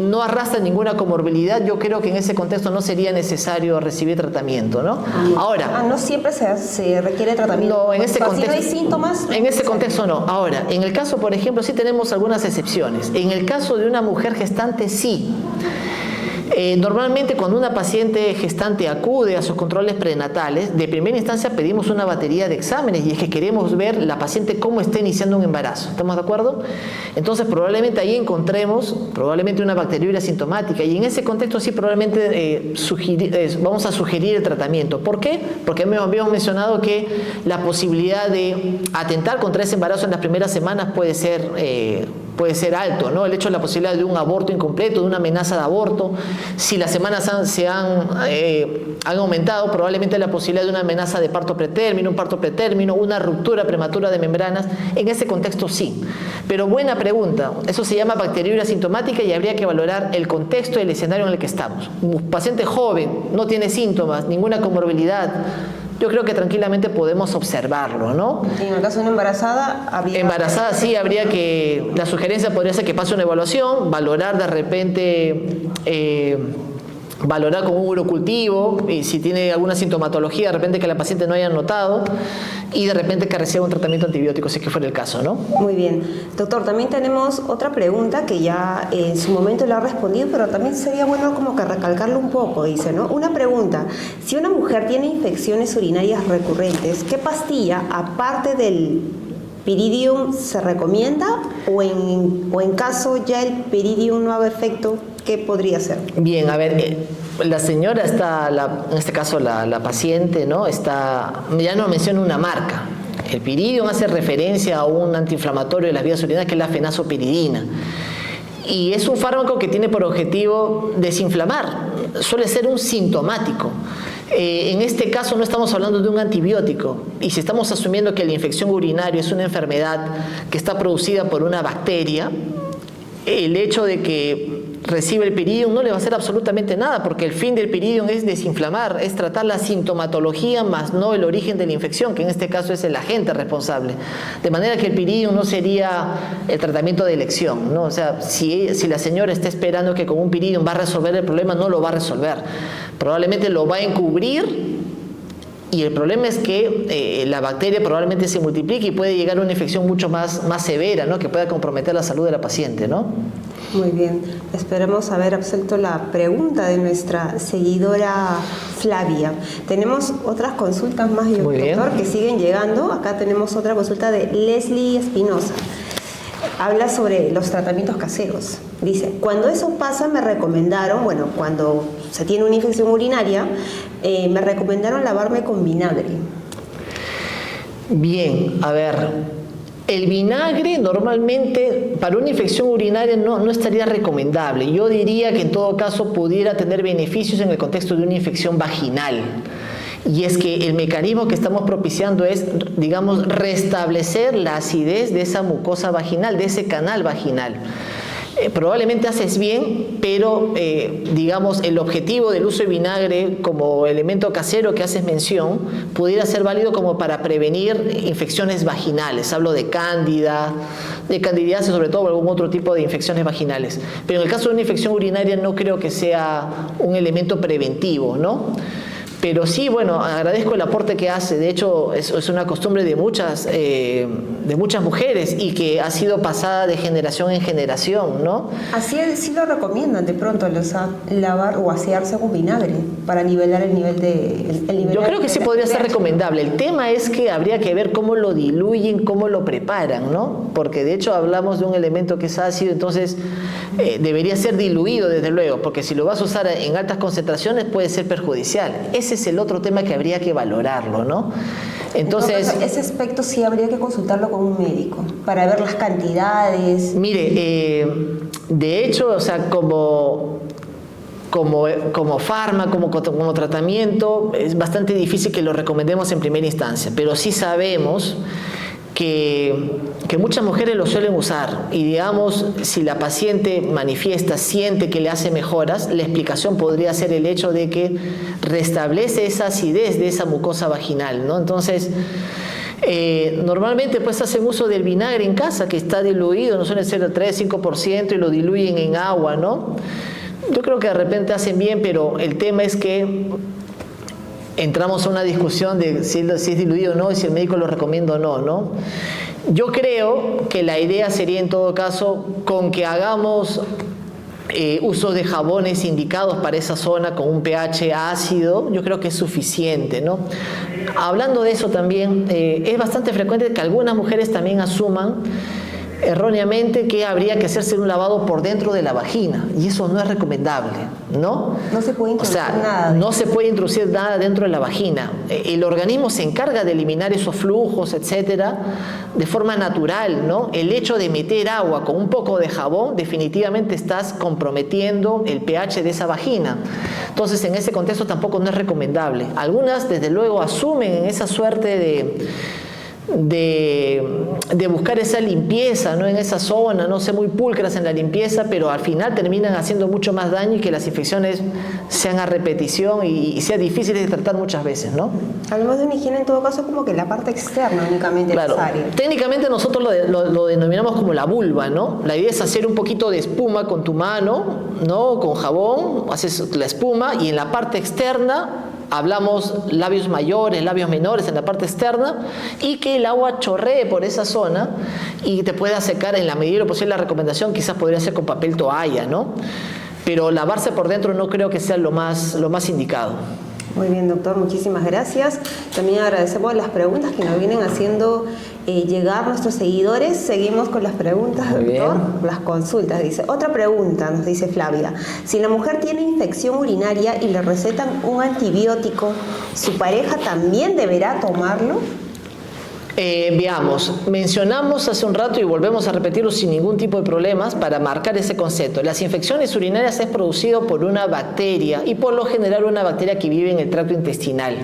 no arrastra ninguna comorbilidad, yo creo que en ese contexto no sería necesario recibir tratamiento, ¿no? Ahora, no siempre se requiere tratamiento. No, en ese contexto. Si no hay síntomas. En ese contexto no. Ahora, en el caso, por ejemplo, sí tenemos algunas excepciones. En el caso de una mujer gestante, sí. Normalmente cuando una paciente gestante acude a sus controles prenatales, de primera instancia pedimos una batería de exámenes y es que queremos ver la paciente cómo está iniciando un embarazo. ¿Estamos de acuerdo? Entonces probablemente ahí encontremos probablemente una bacteriuria sintomática y en ese contexto sí probablemente vamos a sugerir el tratamiento. ¿Por qué? Porque habíamos mencionado que la posibilidad de atentar contra ese embarazo en las primeras semanas puede ser alto, ¿no? El hecho de la posibilidad de un aborto incompleto, de una amenaza de aborto, si las semanas han aumentado, probablemente la posibilidad de una amenaza de parto pretérmino, un parto pretérmino, una ruptura prematura de membranas, en ese contexto sí. Pero buena pregunta, eso se llama bacteriuria asintomática y habría que valorar el contexto y el escenario en el que estamos. Un paciente joven, no tiene síntomas, ninguna comorbilidad, yo creo que tranquilamente podemos observarlo, ¿no? En el caso de una embarazada, Embarazada sí, la sugerencia podría ser que pase una evaluación, valorar de repente, valorar con un urocultivo, y si tiene alguna sintomatología, de repente que la paciente no haya notado, y de repente que reciba un tratamiento antibiótico, si es que fuera el caso, ¿no? Muy bien. Doctor, también tenemos otra pregunta que ya en su momento le ha respondido, pero también sería bueno como que recalcarlo un poco, dice, ¿no? Una pregunta, si una mujer tiene infecciones urinarias recurrentes, ¿qué pastilla, aparte del Pyridium, se recomienda? O en caso ya el Pyridium no haga efecto, ¿qué podría ser? Bien, a ver, la señora está, en este caso la paciente, ¿no? Ya no menciona una marca. El Pyridium hace referencia a un antiinflamatorio de las vías urinarias que es la fenazopiridina. Y es un fármaco que tiene por objetivo desinflamar, suele ser un sintomático. En este caso no estamos hablando de un antibiótico y si estamos asumiendo que la infección urinaria es una enfermedad que está producida por una bacteria, el hecho de que recibe el Pyridium no le va a hacer absolutamente nada porque el fin del Pyridium es desinflamar, es tratar la sintomatología más no el origen de la infección, que en este caso es el agente responsable. De manera que el Pyridium no sería el tratamiento de elección, ¿no? O sea, si la señora está esperando que con un Pyridium va a resolver el problema, no lo va a resolver. Probablemente lo va a encubrir y el problema es que la bacteria probablemente se multiplique y puede llegar a una infección mucho más severa, ¿no? Que pueda comprometer la salud de la paciente, ¿no? Muy bien, esperemos haber absuelto la pregunta de nuestra seguidora Flavia. Tenemos otras consultas más, doctor, que siguen llegando. Acá tenemos otra consulta de Leslie Espinosa. Habla sobre los tratamientos caseros. Dice, cuando eso pasa me recomendaron, cuando se tiene una infección urinaria, me recomendaron lavarme con vinagre. Bien, a ver, el vinagre normalmente para una infección urinaria no estaría recomendable. Yo diría que en todo caso pudiera tener beneficios en el contexto de una infección vaginal. Y es que el mecanismo que estamos propiciando es, digamos, restablecer la acidez de esa mucosa vaginal, de ese canal vaginal. Probablemente haces bien, pero digamos el objetivo del uso de vinagre como elemento casero que haces mención pudiera ser válido como para prevenir infecciones vaginales. Hablo de cándida, de candidiasis, sobre todo algún otro tipo de infecciones vaginales. Pero en el caso de una infección urinaria no creo que sea un elemento preventivo, ¿no? Pero sí, agradezco el aporte que hace. De hecho, es una costumbre de muchas mujeres y que ha sido pasada de generación en generación, ¿no? Así sí lo recomiendan de pronto, lavar o asearse con vinagre para nivelar el nivel de... Yo creo que sí podría ser recomendable. El tema es que habría que ver cómo lo diluyen, cómo lo preparan, ¿no? Porque de hecho hablamos de un elemento que es ácido, entonces debería ser diluido desde luego, porque si lo vas a usar en altas concentraciones puede ser perjudicial. Ese es el otro tema que habría que valorarlo, ¿no? Entonces, ese aspecto sí habría que consultarlo con un médico para ver las cantidades. Mire, de hecho, o sea, como fármaco, como tratamiento, es bastante difícil que lo recomendemos en primera instancia, pero sí sabemos que muchas mujeres lo suelen usar y digamos, si la paciente manifiesta, siente que le hace mejoras, la explicación podría ser el hecho de que restablece esa acidez de esa mucosa vaginal, ¿no? Entonces, normalmente pues hacen uso del vinagre en casa que está diluido, no suele ser el 3-5% y lo diluyen en agua, ¿no? Yo creo que de repente hacen bien, pero el tema es que entramos a una discusión de si es diluido o no y si el médico lo recomienda o no, ¿no? Yo creo que la idea sería en todo caso con que hagamos uso de jabones indicados para esa zona con un pH ácido, yo creo que es suficiente, ¿no? Hablando de eso también, es bastante frecuente que algunas mujeres también asuman erróneamente que habría que hacerse un lavado por dentro de la vagina, y eso no es recomendable, ¿no? No se puede introducir nada. No se puede introducir nada dentro de la vagina. El organismo se encarga de eliminar esos flujos, etcétera, de forma natural, ¿no? El hecho de meter agua con un poco de jabón, definitivamente estás comprometiendo el pH de esa vagina. Entonces, en ese contexto tampoco no es recomendable. Algunas, desde luego, asumen en esa suerte de buscar esa limpieza, ¿no? En esa zona, no sé, muy pulcras en la limpieza, pero al final terminan haciendo mucho más daño y que las infecciones sean a repetición y sea difícil de tratar muchas veces, ¿no? Hablamos de una higiene en todo caso como que la parte externa únicamente claro. necesaria. Técnicamente nosotros lo denominamos como la vulva, ¿no? La idea es hacer un poquito de espuma con tu mano, ¿no? Con jabón, haces la espuma y en la parte externa hablamos labios mayores, labios menores en la parte externa, y que el agua chorree por esa zona y te pueda secar en la medida de lo posible. La recomendación quizás podría ser con papel toalla, ¿no? Pero lavarse por dentro no creo que sea lo más indicado. Muy bien, doctor, muchísimas gracias. También agradecemos las preguntas que nos vienen haciendo llegar nuestros seguidores. Seguimos con las preguntas, muy doctor. Bien. Las consultas, dice. Otra pregunta, nos dice Flavia. Si la mujer tiene infección urinaria y le recetan un antibiótico, ¿su pareja también deberá tomarlo? Veamos, mencionamos hace un rato y volvemos a repetirlo sin ningún tipo de problemas para marcar ese concepto. Las infecciones urinarias es producido por una bacteria y por lo general una bacteria que vive en el tracto intestinal.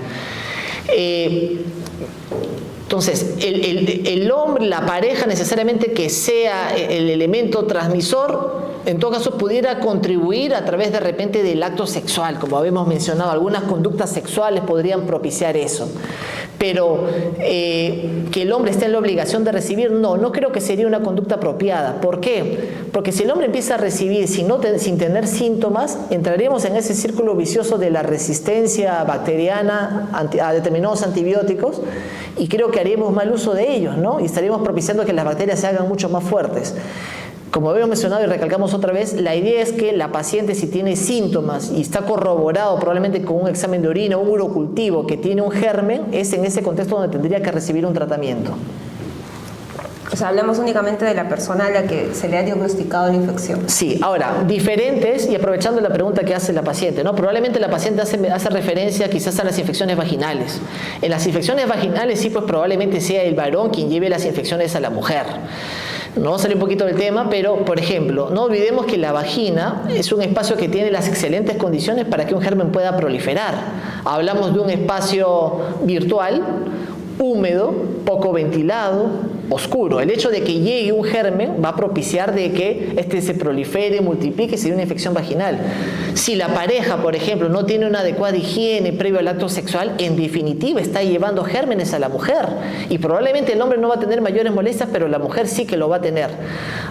Entonces, el hombre, la pareja necesariamente que sea el elemento transmisor, en todo caso pudiera contribuir a través de repente del acto sexual, como habíamos mencionado, algunas conductas sexuales podrían propiciar eso. Pero que el hombre esté en la obligación de recibir, no creo que sería una conducta apropiada. ¿Por qué? Porque si el hombre empieza a recibir sin tener síntomas, entraríamos en ese círculo vicioso de la resistencia bacteriana a determinados antibióticos y creo que haríamos mal uso de ellos, ¿no? Y estaríamos propiciando que las bacterias se hagan mucho más fuertes. Como habíamos mencionado y recalcamos otra vez, la idea es que la paciente, si tiene síntomas y está corroborado probablemente con un examen de orina, un urocultivo que tiene un germen, es en ese contexto donde tendría que recibir un tratamiento. O sea, hablamos únicamente de la persona a la que se le ha diagnosticado la infección. Sí, ahora, diferentes, y aprovechando la pregunta que hace la paciente, ¿no? Probablemente la paciente hace referencia quizás a las infecciones vaginales. En las infecciones vaginales sí, pues probablemente sea el varón quien lleve las infecciones a la mujer. No sale un poquito del tema, pero por ejemplo, no olvidemos que la vagina es un espacio que tiene las excelentes condiciones para que un germen pueda proliferar. Hablamos de un espacio virtual, húmedo, poco ventilado, oscuro. El hecho de que llegue un germen va a propiciar de que este se prolifere, multiplique y se dé una infección vaginal. Si la pareja, por ejemplo, no tiene una adecuada higiene previo al acto sexual, en definitiva está llevando gérmenes a la mujer y probablemente el hombre no va a tener mayores molestias, pero la mujer sí que lo va a tener.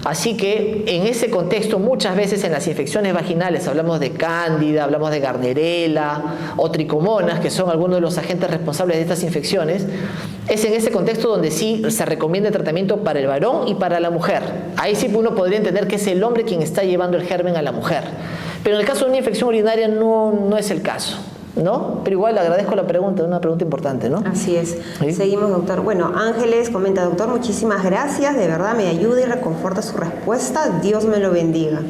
Así que en ese contexto, muchas veces en las infecciones vaginales hablamos de cándida, hablamos de gardnerella o tricomonas, que son algunos de los agentes responsables de estas infecciones. Es en ese contexto donde sí se recomienda el tratamiento para el varón y para la mujer. Ahí sí uno podría entender que es el hombre quien está llevando el germen a la mujer. Pero en el caso de una infección urinaria no es el caso, ¿no? Pero igual agradezco la pregunta, una pregunta importante, ¿no? Así es. ¿Sí? Seguimos, doctor. Bueno, Ángeles comenta, doctor, muchísimas gracias, de verdad me ayuda y reconforta su respuesta, Dios me lo bendiga.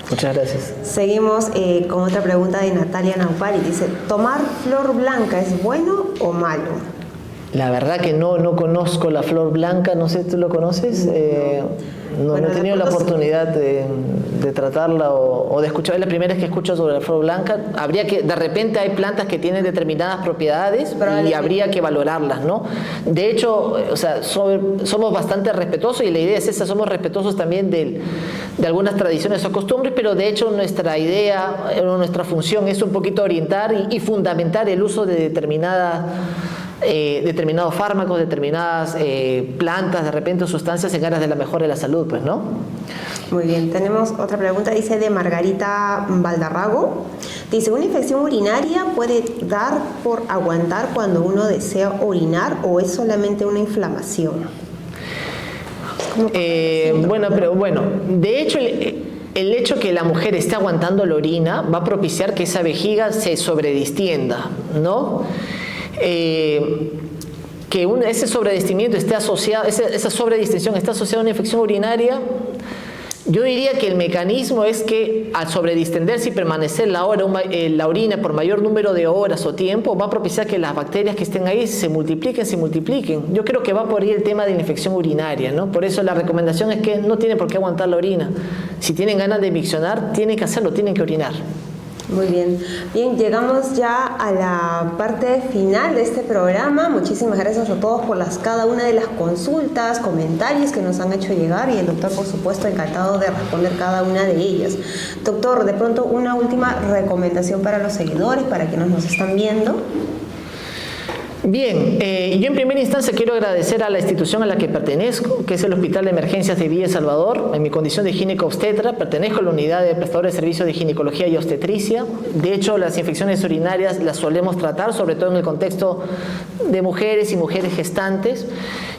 Muchas gracias. Seguimos con otra pregunta de Natalia Naupari. Dice, ¿tomar flor blanca es bueno o malo? La verdad que no conozco la flor blanca, no sé, ¿tú lo conoces? No he tenido la oportunidad de tratarla o de escuchar. Es la primera vez que escucho sobre la flor blanca. De repente hay plantas que tienen determinadas propiedades y habría que valorarlas, ¿no? De hecho, o sea, somos bastante respetuosos y la idea es esa, somos respetuosos también de algunas tradiciones o costumbres, pero de hecho nuestra idea, nuestra función es un poquito orientar y fundamentar el uso de determinados fármacos, determinadas plantas, de repente sustancias en aras de la mejora de la salud, pues, ¿no? Muy bien, tenemos otra pregunta, dice de Margarita Valdarrago. Dice, ¿una infección urinaria puede dar por aguantar cuando uno desea orinar o es solamente una inflamación? Bueno, de hecho el hecho que la mujer esté aguantando la orina va a propiciar que esa vejiga se sobredistienda, ¿no? Que ese sobredistimiento esté asociado, esa sobredistensión está asociada a una infección urinaria. Yo diría que el mecanismo es que al sobredistenderse y permanecer la orina por mayor número de horas o tiempo, va a propiciar que las bacterias que estén ahí se multipliquen. Yo creo que va por ahí el tema de la infección urinaria, ¿no? Por eso la recomendación es que no tienen por qué aguantar la orina. Si tienen ganas de miccionar, tienen que hacerlo, tienen que orinar. Muy bien. Bien, llegamos ya a la parte final de este programa. Muchísimas gracias a todos por cada una de las consultas, comentarios que nos han hecho llegar y el doctor, por supuesto, encantado de responder cada una de ellas. Doctor, de pronto una última recomendación para los seguidores, para quienes nos están viendo. Bien, yo en primera instancia quiero agradecer a la institución a la que pertenezco, que es el Hospital de Emergencias de Villa El Salvador. En mi condición de gineco-obstetra, pertenezco a la unidad de prestadores de servicios de ginecología y obstetricia. De hecho, las infecciones urinarias las solemos tratar, sobre todo en el contexto de mujeres y mujeres gestantes.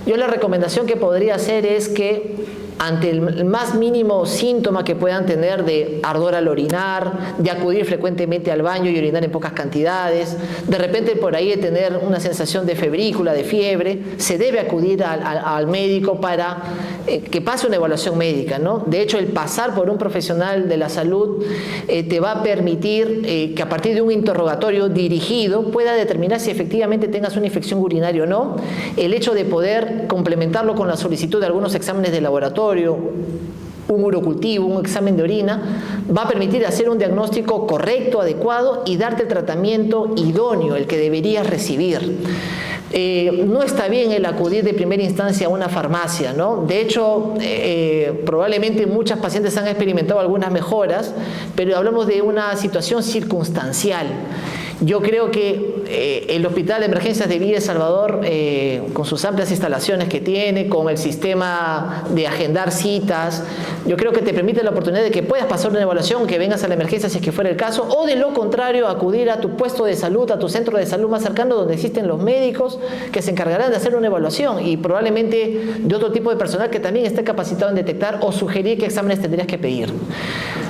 Yo la recomendación que podría hacer es que ante el más mínimo síntoma que puedan tener de ardor al orinar, de acudir frecuentemente al baño y orinar en pocas cantidades, de repente por ahí de tener una sensación de febrícula, de fiebre, se debe acudir al médico para que pase una evaluación médica, ¿no? De hecho, el pasar por un profesional de la salud te va a permitir que a partir de un interrogatorio dirigido pueda determinar si efectivamente tengas una infección urinaria o no. El hecho de poder complementarlo con la solicitud de algunos exámenes de laboratorio, un urocultivo, un examen de orina, va a permitir hacer un diagnóstico correcto, adecuado y darte el tratamiento idóneo, el que deberías recibir. No está bien el acudir de primera instancia a una farmacia, ¿no? De hecho, probablemente muchas pacientes han experimentado algunas mejoras, pero hablamos de una situación circunstancial. Yo creo que el Hospital de Emergencias de Villa El Salvador, con sus amplias instalaciones que tiene, con el sistema de agendar citas, yo creo que te permite la oportunidad de que puedas pasar una evaluación, que vengas a la emergencia si es que fuera el caso, o de lo contrario, acudir a tu puesto de salud, a tu centro de salud más cercano, donde existen los médicos que se encargarán de hacer una evaluación y probablemente de otro tipo de personal que también esté capacitado en detectar o sugerir qué exámenes tendrías que pedir.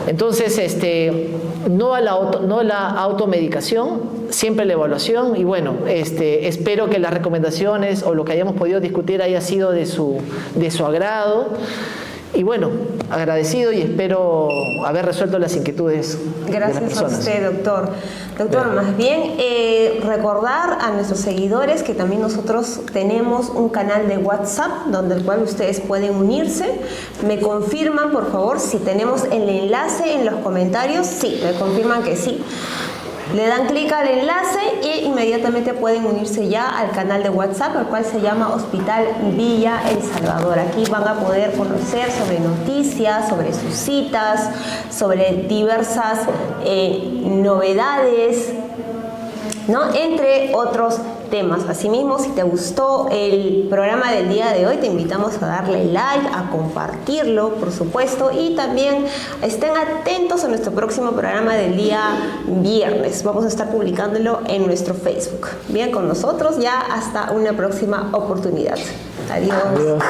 Entonces, no a la automedicación, siempre la evaluación y bueno, espero que las recomendaciones o lo que hayamos podido discutir haya sido de su agrado. Y bueno, agradecido y espero haber resuelto las inquietudes de las personas. Gracias a usted, doctor. Doctor, más bien recordar a nuestros seguidores que también nosotros tenemos un canal de WhatsApp donde el cual ustedes pueden unirse. Me confirman, por favor, si tenemos el enlace en los comentarios. Sí, me confirman que sí. Le dan clic al enlace e inmediatamente pueden unirse ya al canal de WhatsApp, el cual se llama Hospital Villa El Salvador. Aquí van a poder conocer sobre noticias, sobre sus citas, sobre diversas novedades, ¿no? Entre otros temas. Asimismo, si te gustó el programa del día de hoy, te invitamos a darle like, a compartirlo, por supuesto, y también estén atentos a nuestro próximo programa del día viernes. Vamos a estar publicándolo en nuestro Facebook. Bien, con nosotros ya hasta una próxima oportunidad. Adiós. Adiós.